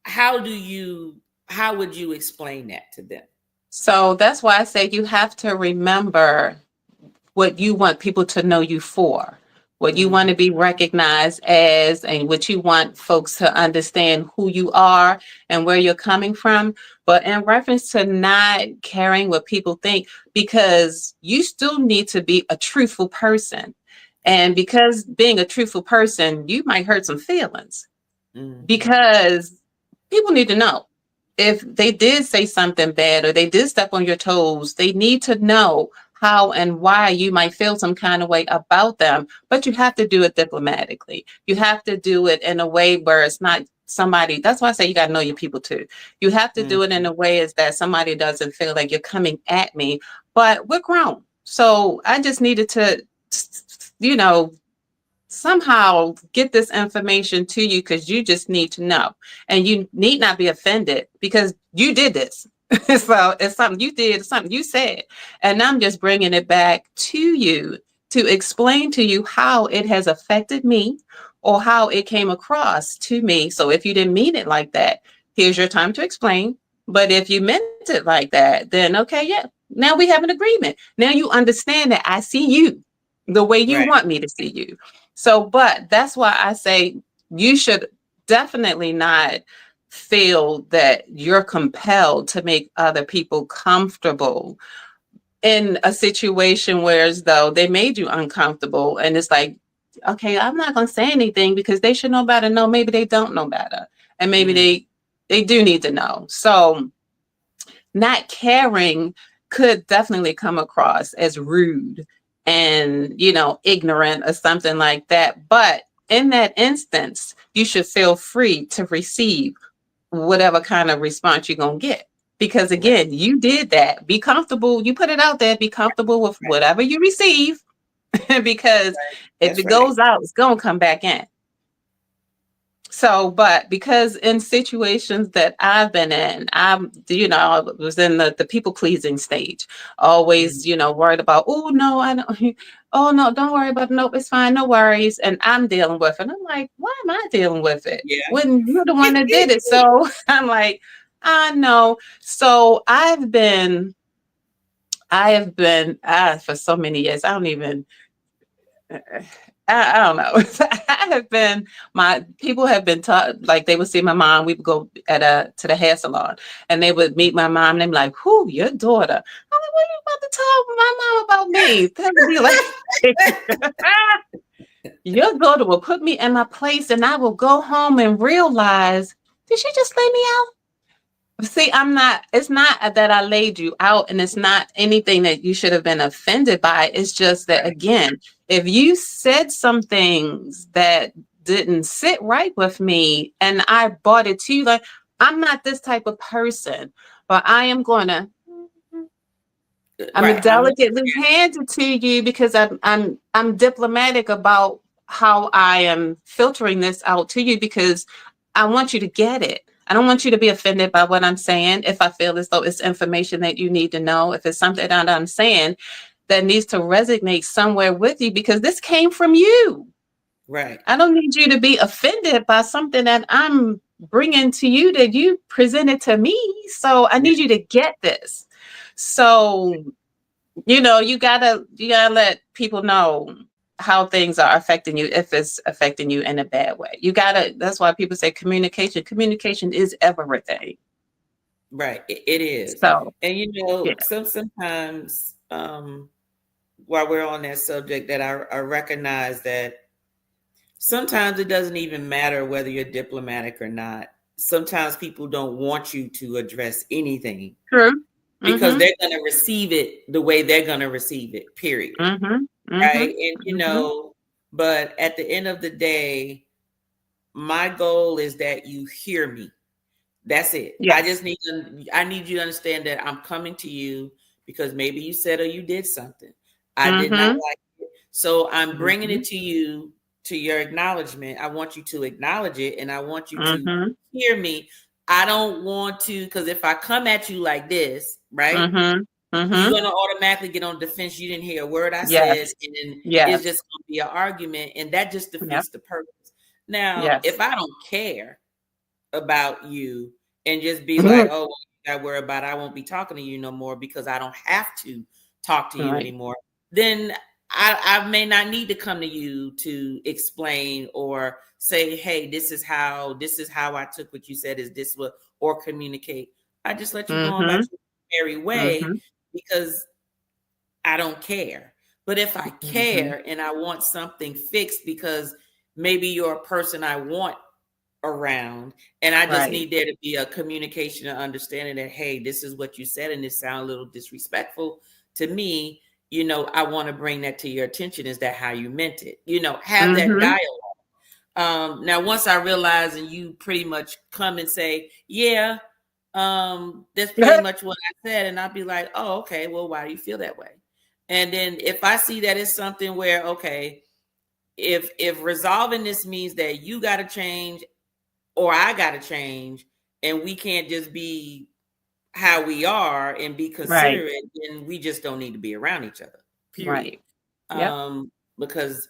how would you explain that to them? So that's why I say you have to remember what you want people to know you for, what you want to be recognized as, and what you want folks to understand who you are and where you're coming from. But in reference to not caring what people think, because you still need to be a truthful person. And because being a truthful person, you might hurt some feelings because people need to know. If they did say something bad or they did step on your toes, they need to know how and why you might feel some kind of way about them, but you have to do it diplomatically. You have to do it in a way where it's not somebody. That's why I say you got to know your people too. You have to do it in a way is that somebody doesn't feel like you're coming at me, but we're grown. So I just needed to, somehow get this information to you because you just need to know. And you need not be offended because you did this. So it's something you did, something you said. And I'm just bringing it back to you to explain to you how it has affected me or how it came across to me. So if you didn't mean it like that, here's your time to explain. But if you meant it like that, then okay, yeah, Now we have an agreement. Now you understand that I see you the way you Right. want me to see you. So, but that's why I say you should definitely not feel that you're compelled to make other people comfortable in a situation where as though they made you uncomfortable. And it's like, okay, I'm not going to say anything because they should know better. No, maybe they don't know better. And maybe they do need to know. So not caring could definitely come across as rude and, ignorant or something like that. But in that instance, you should feel free to receive whatever kind of response you're going to get. Because again, you did that. Be comfortable. You put it out there. Be comfortable with whatever you receive. Because if it goes out, it's going to come back in. So, but because in situations that I've been in, I was in the people pleasing stage, always, worried about, oh, no, I don't, oh, no, don't worry about it. Nope, it's fine. No worries. And I'm dealing with it. And I'm like, why am I dealing with it? Yeah. When you're the one that did it. So I'm like, I know. So I have been for so many years, I don't even, I don't know. People have been taught, like they would see my mom, we would go to the hair salon and they would meet my mom and they'd be like, who, your daughter? I'm like, what are you about to tell my mom about me? They would be like, your daughter will put me in my place and I will go home and realize, did she just lay me out? See, it's not that I laid you out and it's not anything that you should have been offended by. It's just that, again, if you said some things that didn't sit right with me and I brought it to you, like, I'm not this type of person, but I'm gonna delicately hand it to you because I'm diplomatic about how I am filtering this out to you because I want you to get it. I don't want you to be offended by what I'm saying. If I feel as though it's information that you need to know, if it's something that I'm saying that needs to resonate somewhere with you, because this came from you. Right. I don't need you to be offended by something that I'm bringing to you that you presented to me. So I need you to get this. So, you gotta let people know how things are affecting you if it's affecting you in a bad way. That's why people say communication is everything. Right. It is. So, and sometimes while we're on that subject, that I recognize that sometimes it doesn't even matter whether you're diplomatic or not. Sometimes people don't want you to address anything. True. Because they're going to receive it the way they're going to receive it, period. Right. And, but at the end of the day, my goal is that you hear me. That's it. Yes. I need you to understand that I'm coming to you because maybe you said or you did something I did not like it. So I'm bringing it to you, to your acknowledgement. I want you to acknowledge it and I want you to hear me. I don't want to, because if I come at you like this, right, you're going to automatically get on defense. You didn't hear a word I said, and then it's just going to be an argument, and that just defeats the purpose. Now, if I don't care about you and just be like, oh, well, you got to worry about it, I won't be talking to you no more because I don't have to talk to you anymore, then I may not need to come to you to explain or say, hey, this is how I took what you said, is this what, or communicate. I just let you go about your merry way because I don't care. But if I care and I want something fixed because maybe you're a person I want around and I just need there to be a communication and understanding that, hey, this is what you said and it sounds a little disrespectful to me. I want to bring that to your attention. Is that how you meant it? Have that dialogue. Now, once I realize and you pretty much come and say, yeah, that's pretty much what I said. And I'll be like, oh, okay, well, why do you feel that way? And then if I see that it's something where, okay, if resolving this means that you got to change or I got to change and we can't just be how we are and be considerate, then we just don't need to be around each other. Period. Because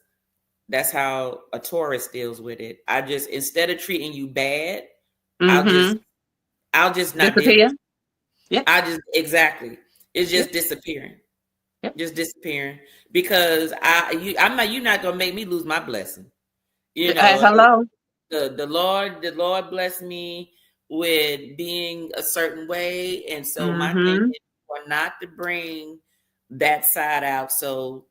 that's how a Taurus deals with it. I just, instead of treating you bad, I'll just not deal with you. Exactly. It's just disappearing. Just disappearing because I'm not. You're not gonna make me lose my blessing. You know, hello. The Lord blessed me with being a certain way, and so my thing is for not to bring that side out. So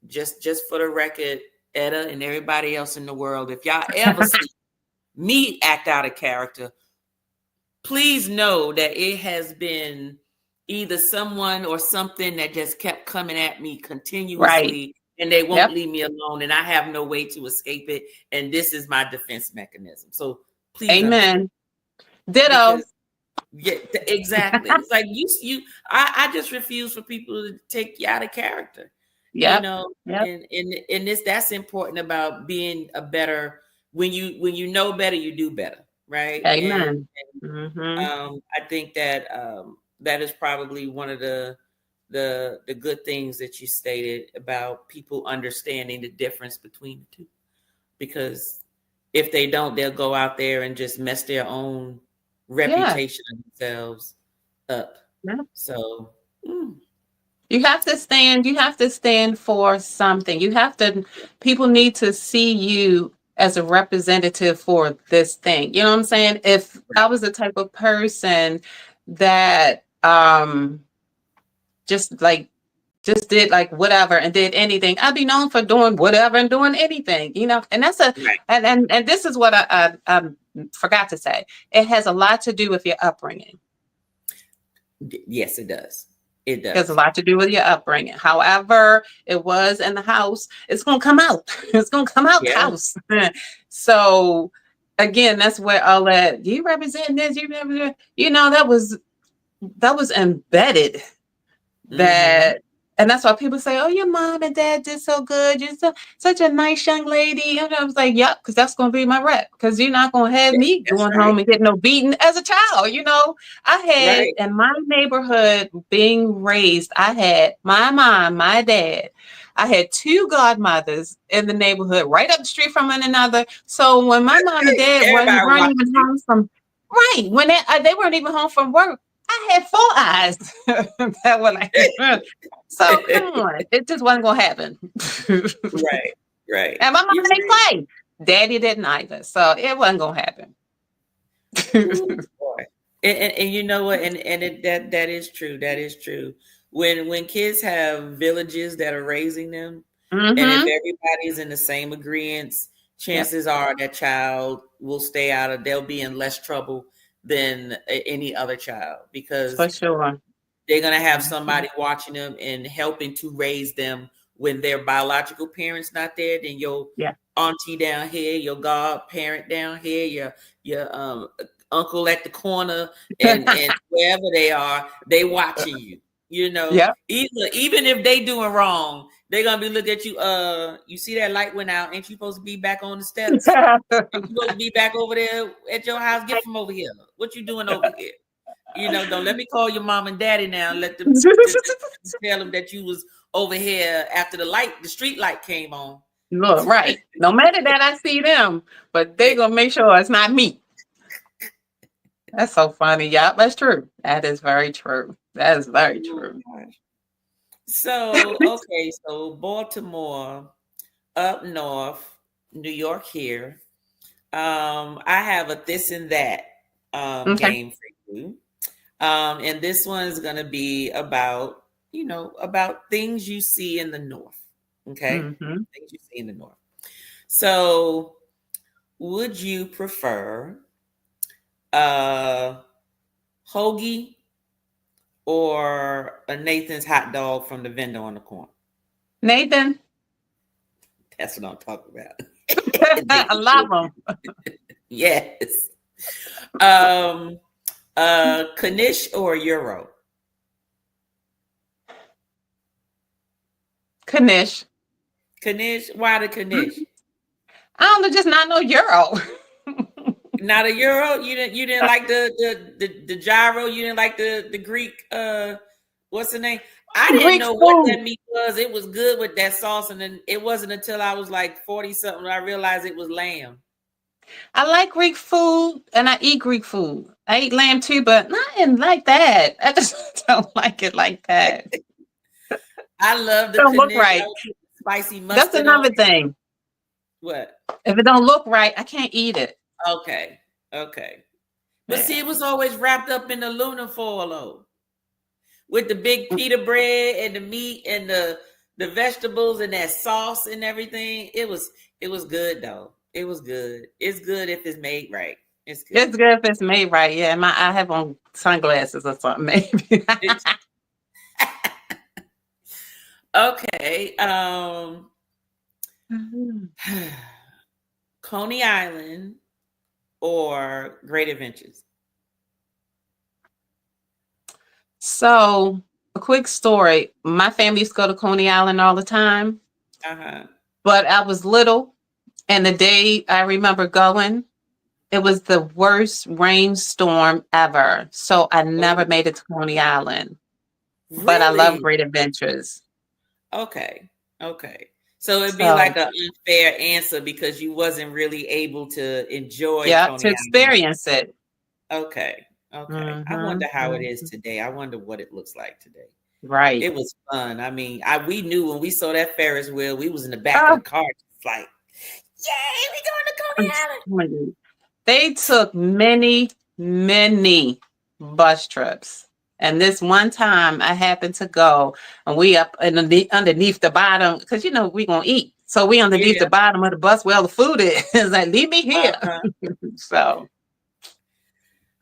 just for the record, Etta and everybody else in the world, if y'all ever see me act out of character, please know that it has been either someone or something that just kept coming at me continuously, and they won't leave me alone, and I have no way to escape it. And this is my defense mechanism. So please, amen. Ditto. Yeah, exactly. It's like I just refuse for people to take you out of character. You know, and that's important about being a better. When you know better, you do better, right? Amen. I think that that is probably one of the good things that you stated about people understanding the difference between the two, because if they don't, they'll go out there and just mess their own reputation of themselves up. So you have to stand for something. People need to see you as a representative for this thing. You know what I'm saying? If I was the type of person that just did like whatever and did anything, I'd be known for doing whatever and doing anything, you know. And that's and this is what I forgot to say. It has a lot to do with your upbringing. Yes, it does. It does. There's a lot to do with your upbringing. However it was in the house, it's going to come out. It's going to come out the house. So again, that's where all that, you represent this, you know, that was embedded. That, and that's why people say, oh, your mom and dad did so good. You're such a nice young lady. And I was like, yep, because that's going to be my rep. Because you're not going to have me going home and getting no beating as a child. You know, I had in my neighborhood being raised, I had my mom, my dad. I had two godmothers in the neighborhood right up the street from one another. So when my mom and dad weren't even home from, when they weren't even home from work, I had 4 eyes that were like, so come on, it just wasn't gonna happen. Right. And my mom didn't play. Daddy didn't either, so it wasn't gonna happen. And you know what? That is true. That is true. When kids have villages that are raising them, and if everybody's in the same agreements, chances are that child will they'll be in less trouble than any other child, because for sure they're going to have somebody watching them and helping to raise them when their biological parents not there. Then your auntie down here, your godparent down here, your uncle at the corner, and wherever they are, they watching you. You know, even if they doing wrong, they're gonna be looking at you. You see that light went out? Ain't you supposed to be back on the steps? You're supposed to be back over there at your house. Get from over here. What you doing over here? You know, don't let me call your mom and daddy now and let them tell them that you was over here after the street light came on. Look, right. No matter that I see them, but they gonna make sure it's not me. That's so funny. Yeah, that's true. That is very true. That is very true. So, okay, so Baltimore, up north, New York here. I have a this and that game for you. And this one's going to be about, about things you see in the north. Okay? Things you see in the north. So, would you prefer hoagie or a Nathan's hot dog from the vendor on the corner? Nathan. That's what I'm talking about. I love them. Yes. Knish or Euro? Knish. Knish? Why the Knish? I don't know, just not no Euro. Not a Euro? You didn't like the gyro? You didn't like the Greek what's the name? I didn't Greek know food. what that meat was. It was good with that sauce, and then it wasn't until I was like 40 something I realized it was lamb. I like Greek food and I eat Greek food. I eat lamb too, but not in like that. don't like it like that. I love the Don't look right. spicy mustard. That's another thing. What? If it don't look right, I can't eat it. Okay. But Yeah. see, it was always wrapped up in aluminum foil, though, with the big pita bread and the meat and the vegetables and that sauce and everything. It was good though. It was good. It's good if it's made right. It's good. It's good if it's made right. Yeah, I have on sunglasses or something, maybe. Okay. Coney Island or Great Adventures? So, a quick story. My family used to go to Coney Island all the time. But I was little, and the day I remember going, it was the worst rainstorm ever. So I never made it to Coney Island. Really? But I love Great Adventures. Okay. So it'd be like an unfair answer because you wasn't really able to enjoy Coney to experience Island. it. Okay. I wonder how it is today. I wonder what it looks like today. Right. It was fun. I mean, we knew when we saw that Ferris wheel, we was in the back of the car, just like, yay, we going to Coney Island. They took many bus trips. And this one time I happened to go, and we up underneath the bottom, because we gonna eat. So we underneath the bottom of the bus where all the food is. It's like, leave me here. So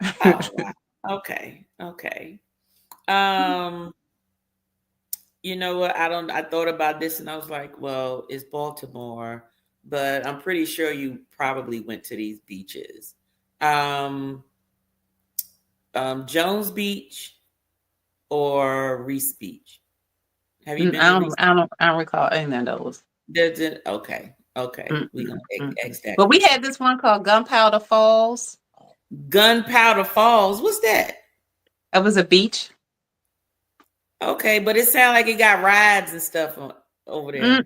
oh, wow. Okay. You know what? I thought about this and I was like, well, it's Baltimore, but I'm pretty sure you probably went to these beaches. Jones Beach or Reese Beach? Have you been? I don't recall any of those. Okay. We're gonna X that. But we had this one called Gunpowder Falls. Gunpowder Falls. What's that? It was a beach. Okay, but it sounded like it got rides and stuff over there.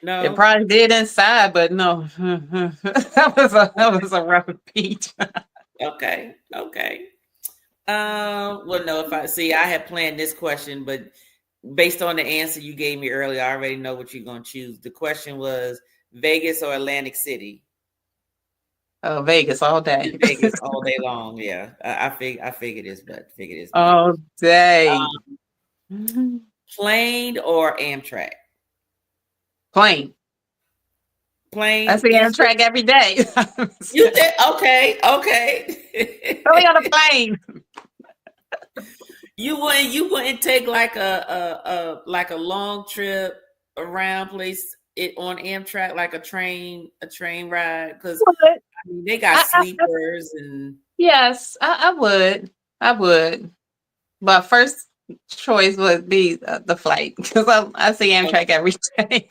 No, it probably did inside, but no, that was a rough beach. Okay. Well, no, I had planned this question, but based on the answer you gave me earlier, I already know what you're gonna choose. The question was Vegas or Atlantic City. Oh, Vegas all day. Vegas all day long. Yeah, I figured this, but all day. Plane or Amtrak? Plane. I see Amtrak every day. You did? Okay. Only on a plane. You wouldn't take like a long trip around place on Amtrak, like a train ride, because they got sleepers and. Yes, I would, but first choice would be the flight because I see Amtrak every day.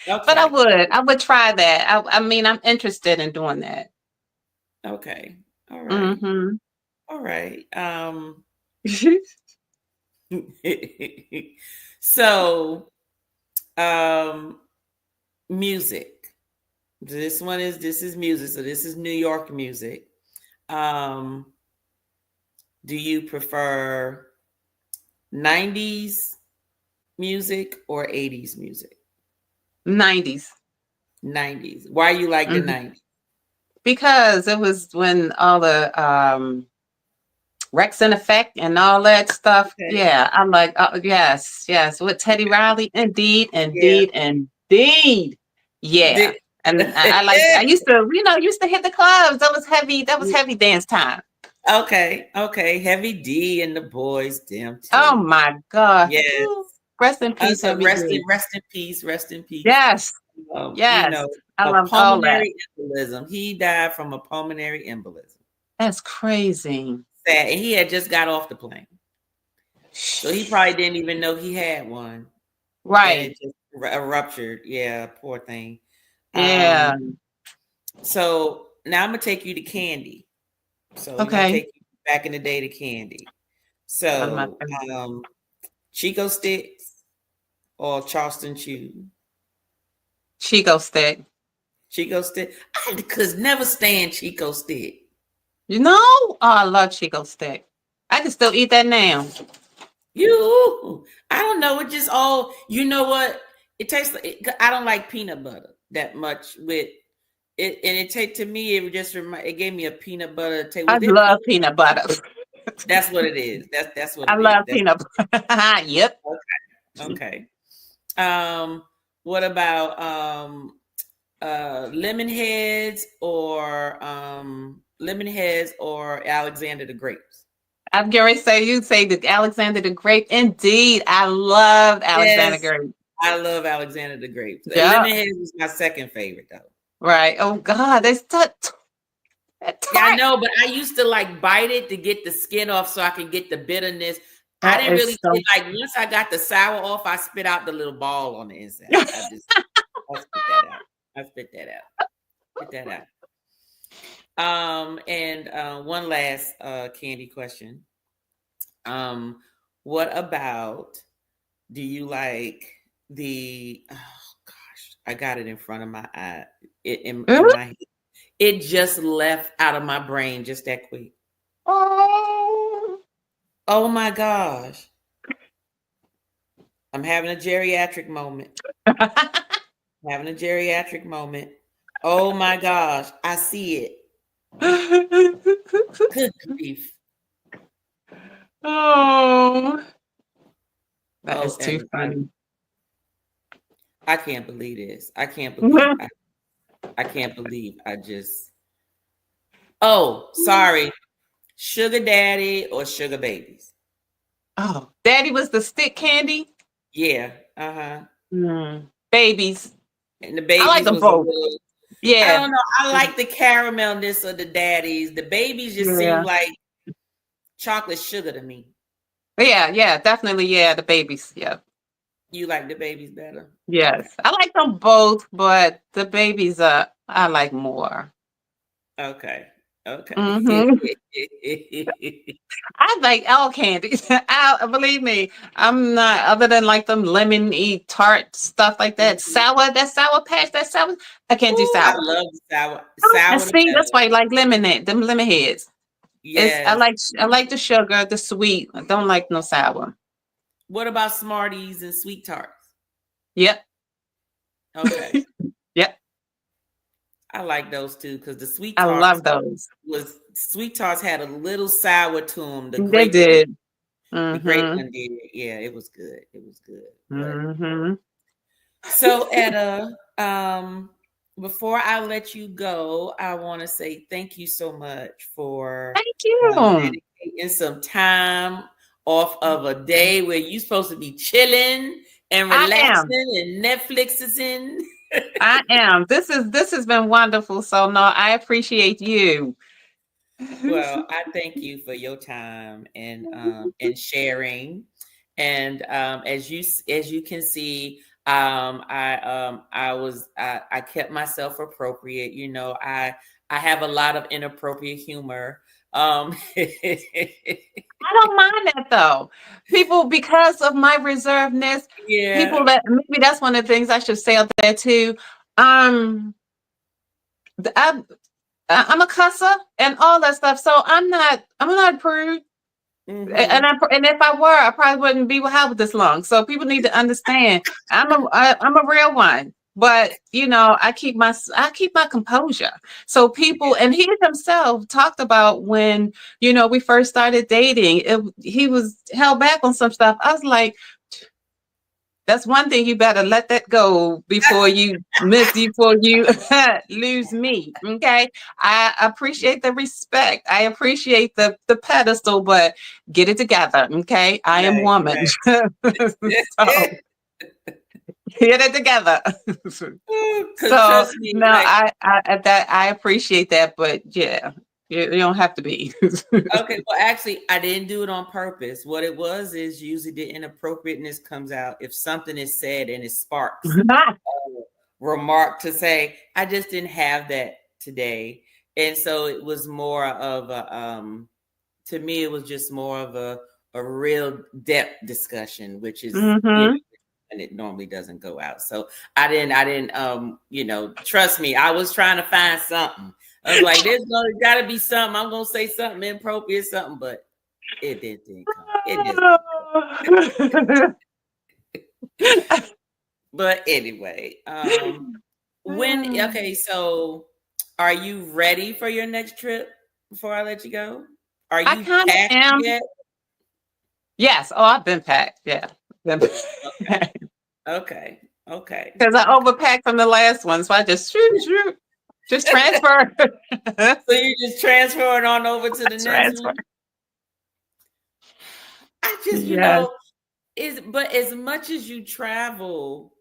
But I would try that. I mean, I'm interested in doing that. Okay. All right. Mm-hmm. All right. So, music. This is music. So this is New York music. Do you prefer 90s music or 80s music? 90s. Why you like the 90s? Because it was when all the Rex in Effect and all that stuff. Okay. Yeah, I'm like, yes. With Teddy Riley, indeed. Yeah. And I used to hit the clubs. That was heavy dance time. Okay. Heavy D and the boys, damn. Oh my God. Yes. Ooh, rest in peace. Rest in peace. Yes. Yes. I love all that. Pulmonary embolism. He died from a pulmonary embolism. That's crazy. Sad. And he had just got off the plane. So he probably didn't even know he had one. Right. It just ruptured. Yeah, poor thing. Yeah. So now I'm gonna take you to candy. So I'm gonna take you back in the day to candy. So Chico Sticks or Charleston Chew? Chico Stick. I could never stand Chico Stick. Oh, I love Chico Stick. I can still eat that now. I don't know. It just all, you know what? It tastes like, I don't like peanut butter that much with it. And to me, it gave me a peanut butter taste. I love peanut butter. That's what it is. That's what it is. I love peanut butter. Yep. Okay. What about lemon heads or Alexander the Grapes? I'm going to say you say the Alexander the Grape. Indeed, I love Alexander Grape. I love Alexander the Grape. Yeah. Lemon heads is my second favorite though. Right. Oh God, that's yeah, I know, but I used to like bite it to get the skin off so I can get the bitterness. I didn't really like once I got the sour off, I spit out the little ball on the inside. I spit that out. Spit that out. And one last candy question. What about, do you like the, oh gosh, I got it in front of my eye. In my head. It just left out of my brain just that quick. Oh my gosh. I'm having a geriatric moment. Oh my gosh. I see it. Good grief. Oh. That is too funny. I can't believe this. I can't believe I just. Oh, sorry. Sugar daddy or sugar babies? Oh, daddy was the stick candy? Yeah. Babies. And the babies. I like them both. Yeah. I don't know. I like the caramelness of the daddies. The babies just seem like chocolate sugar to me. Yeah, definitely. Yeah, the babies. Yeah. You like the babies better? Yes. I like them both, but the babies I like more. Okay. I like all candies. Believe me, I'm not, other than like them lemon-y tart stuff like that. Sour patch, I can't do sour. I love sour. See, that's why I like them lemon heads. Yes. I like the sugar, the sweet. I don't like no sour. What about Smarties and sweet tarts? Yep. Okay. Yep. I like those too because the sweet tarts. I love those. Sweet tarts had a little sour to them. They did. The grape one did. Yeah, it was good. So Etta, before I let you go, I want to say thank you so much for dedicating some time off of a day where you're supposed to be chilling and relaxing and Netflix is in. I am. This has been wonderful. So no, I appreciate you. Well, I thank you for your time and sharing. And as you can see, I kept myself appropriate. You know, I have a lot of inappropriate humor. I don't mind that though. People, because of my reservedness, people that maybe that's one of the things I should say out there too. I'm a cusser and all that stuff, so I'm not a prude. And if I were, I probably wouldn't be with Howard this long. So people need to understand I'm a real one. But you know, I keep my composure. So people, and he himself talked about when, you know, we first started dating, he was held back on some stuff. I was like, that's one thing, you better let that go before you lose me. Okay. I appreciate the respect. I appreciate the pedestal, but get it together. Okay. I am woman. So, get it together. So no, I appreciate that, but yeah, you don't have to be. Okay, well, actually, I didn't do it on purpose. What it was is usually the inappropriateness comes out if something is said and it sparks a remark to say, I just didn't have that today. And so it was more of a, to me, it was just more of a real depth discussion, which is, you know, and it normally doesn't go out. So I didn't, you know, trust me, I was trying to find something. I was like, there's gotta be something. I'm gonna say something inappropriate, but it didn't come. It didn't. But anyway, so are you ready for your next trip before I let you go? Are I you kind of packed am. yet? Yes. Oh, I've been packed. Yeah. Okay. Because I overpacked from the last one. So I just just transfer. So you just transfer it on over to the next Transfer. one? I just, Yes. but as much as you travel,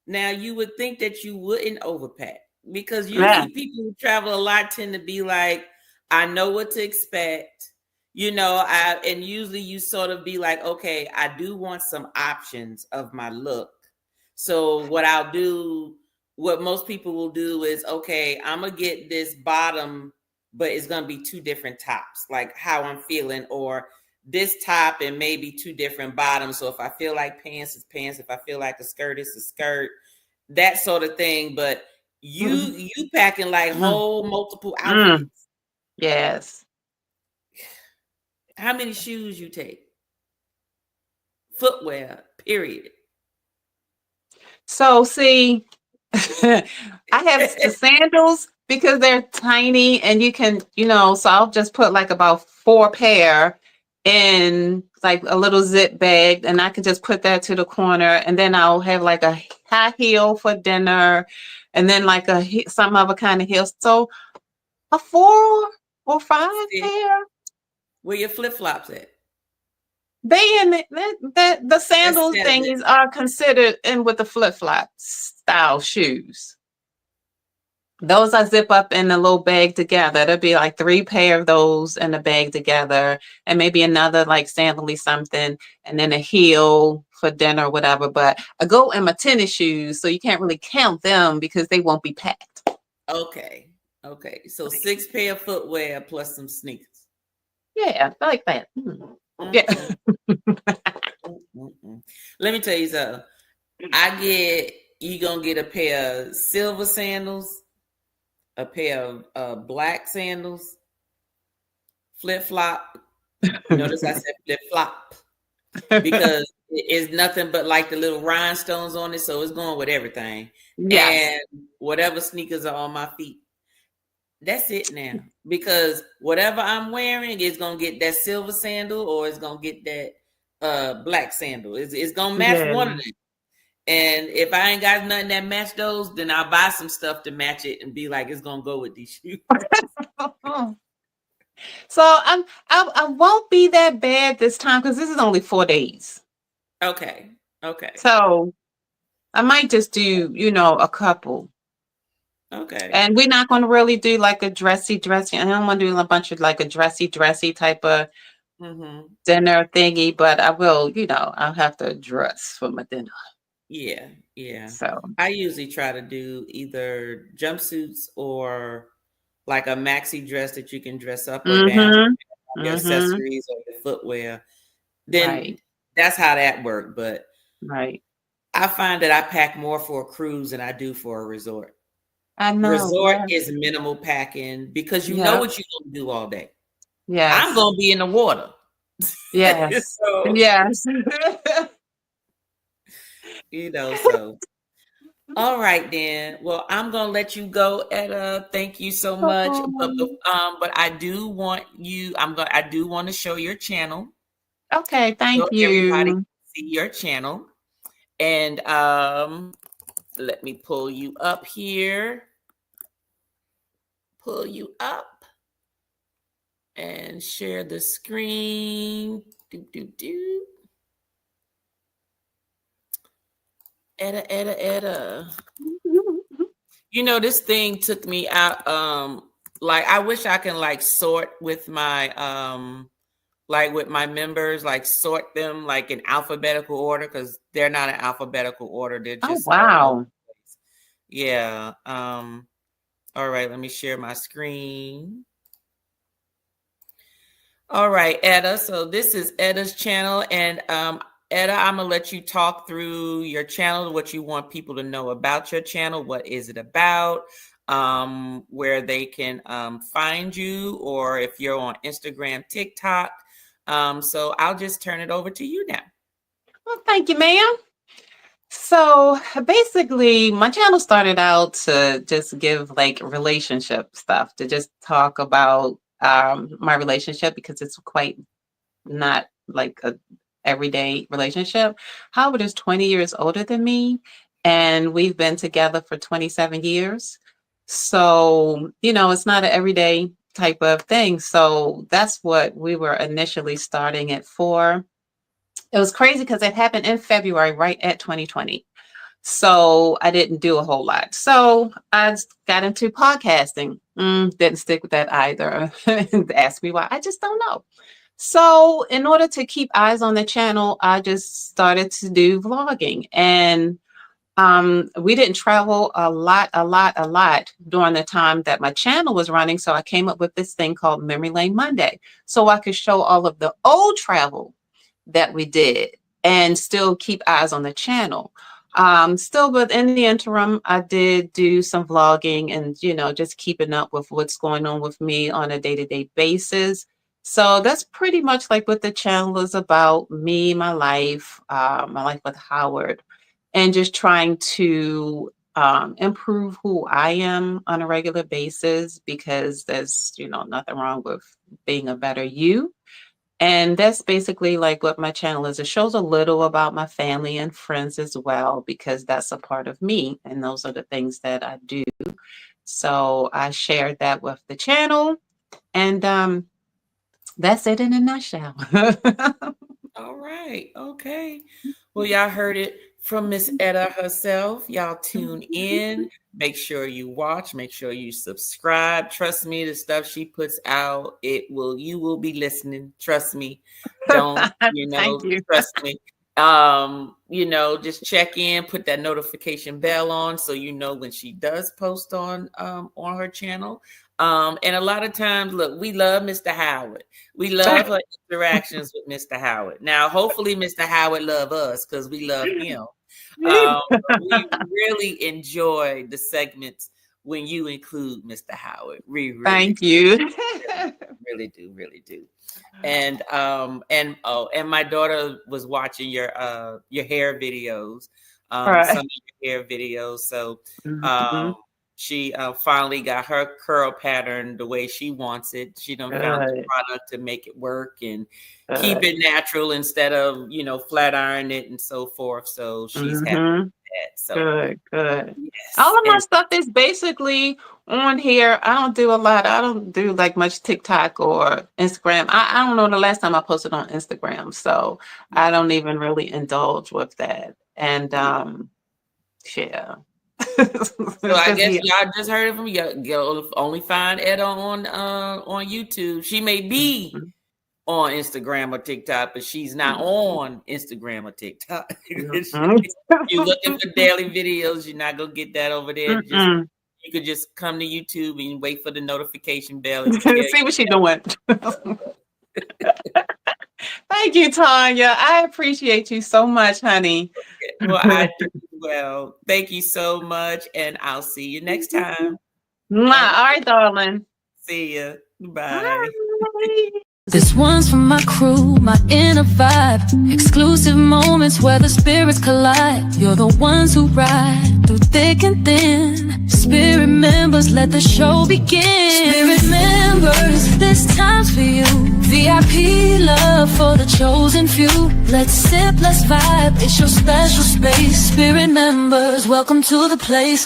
now you would think that you wouldn't overpack because Yeah. usually people who travel a lot tend to be like, I know what to expect, and usually you sort of be like, okay, I do want some options of my look. So what most people will do is, okay, I'm gonna get this bottom, but it's gonna be two different tops, like how I'm feeling, or this top and maybe two different bottoms. So if I feel like pants is pants, if I feel like a skirt is a skirt, that sort of thing. But you packing like whole multiple outfits. Yes. How many shoes you take? Footwear, period. So see, I have the sandals because they're tiny and you can, so I'll just put like about 4 pair in like a little zip bag and I can just put that to the corner and then I'll have like a high heel for dinner and then like some other kind of heel. So a 4 or 5 pair. Where your flip-flops at? They in the sandals thingies are considered in with the flip-flop style shoes. Those I zip up in a little bag together. There'll be like 3 pair of those in a bag together, and maybe another like sandally something, and then a heel for dinner or whatever. But I go in my tennis shoes, so you can't really count them because they won't be packed. Okay. So 6 pair of footwear plus some sneakers. Yeah, I like that. Yeah. Let me tell you something. You gonna get a pair of silver sandals, a pair of black sandals, flip-flop. Notice I said flip-flop because it's nothing but like the little rhinestones on it, so it's going with everything. Yes. And whatever sneakers are on my feet. That's it now. Because whatever I'm wearing is gonna get that silver sandal or it's gonna get that black sandal. It's gonna match one of them. And if I ain't got nothing that match those, then I'll buy some stuff to match it and be like, it's gonna go with these shoes. So I won't be that bad this time because this is only 4 days. Okay. So I might just do, a couple. Okay. And we're not going to really do like a dressy. I don't want to do a bunch of like a dressy type of dinner thingy, but I will, I'll have to dress for my dinner. Yeah. So I usually try to do either jumpsuits or like a maxi dress that you can dress up or down, your accessories or your footwear. Then that's how that worked. But I find that I pack more for a cruise than I do for a resort. I know. Resort is minimal packing because you know what you're going to do all day. Yes. I'm going to be in the water. Yes. So, yes. So. All right, then. Well, I'm going to let you go, Etta. Thank you so much. But I do want to show your channel. Okay, thank you. Everybody can see your channel. And let me pull you up here. Pull you up and share the screen. Etta. This thing took me out. Like I wish I can like sort with my with my members, like sort them like in alphabetical order because they're not in alphabetical order. They're just wow. Yeah. All right, let me share my screen. All right, Etta. So this is Etta's channel. And Etta, I'm going to let you talk through your channel, what you want people to know about your channel. What is it about? Where they can find you, or if you're on Instagram, TikTok. So I'll just turn it over to you now. Well, thank you, ma'am. So basically, my channel started out to just give like relationship stuff, to just talk about my relationship because it's quite not like a everyday relationship. Howard is 20 years older than me, and we've been together for 27 years. So, it's not an everyday type of thing. So that's what we were initially starting it for. It was crazy because it happened in February, right at 2020. So I didn't do a whole lot. So I got into podcasting. Didn't stick with that either. Ask me why. I just don't know. So in order to keep eyes on the channel, I just started to do vlogging. And we didn't travel a lot during the time that my channel was running. So I came up with this thing called Memory Lane Monday. So I could show all of the old travel that we did and still keep eyes on the channel. Still, but in the interim, I did do some vlogging and, just keeping up with what's going on with me on a day-to-day basis. So that's pretty much like what the channel is about, me, my life with Howard, and just trying to improve who I am on a regular basis, because there's, nothing wrong with being a better you. And that's basically like what my channel is. It shows a little about my family and friends as well, because that's a part of me. And those are the things that I do. So I shared that with the channel. And that's it in a nutshell. All right. Okay. Well, y'all heard it from Miss Etta herself. Y'all tune in. Make sure you watch. Make sure you subscribe. Trust me, the stuff she puts out, you will be listening. Trust me. Don't, Thank you. Trust me. Just check in, put that notification bell on so you know when she does post on her channel. And a lot of times, look, we love Mr. Howard. We love her interactions with Mr. Howard. Now, hopefully Mr. Howard love us because we love him. We really enjoy the segments when you include Mr. Howard. We really Thank you. really do. And my daughter was watching your hair videos, Right. some of your hair videos. So she finally got her curl pattern the way she wants it. She done found the product to make it work and keep it natural instead of, flat iron it and so forth. So she's happy with that. So Good. Yes. All of my stuff is basically on here. I don't do a lot. I don't do like much TikTok or Instagram. I don't know the last time I posted on Instagram. So I don't even really indulge with that. And yeah. So I guess y'all just heard it from you. Only find Etta on YouTube. She may be on Instagram or TikTok, but she's not on Instagram or TikTok. You're looking for daily videos, you're not gonna get that over there. You could just come to YouTube and wait for the notification bell. And see what she's doing. Thank you, Tanya. I appreciate you so much, honey. Well, I do well. Thank you so much, and I'll see you next time. All right, darling. See ya. Bye. Bye. This one's for my crew, my inner vibe. Exclusive moments where the spirits collide. You're the ones who ride through thick and thin. Spirit members, let the show begin. Spirit members, this time's for you. VIP love for the chosen few. Let's sip, let's vibe, it's your special space. Spirit members, welcome to the place.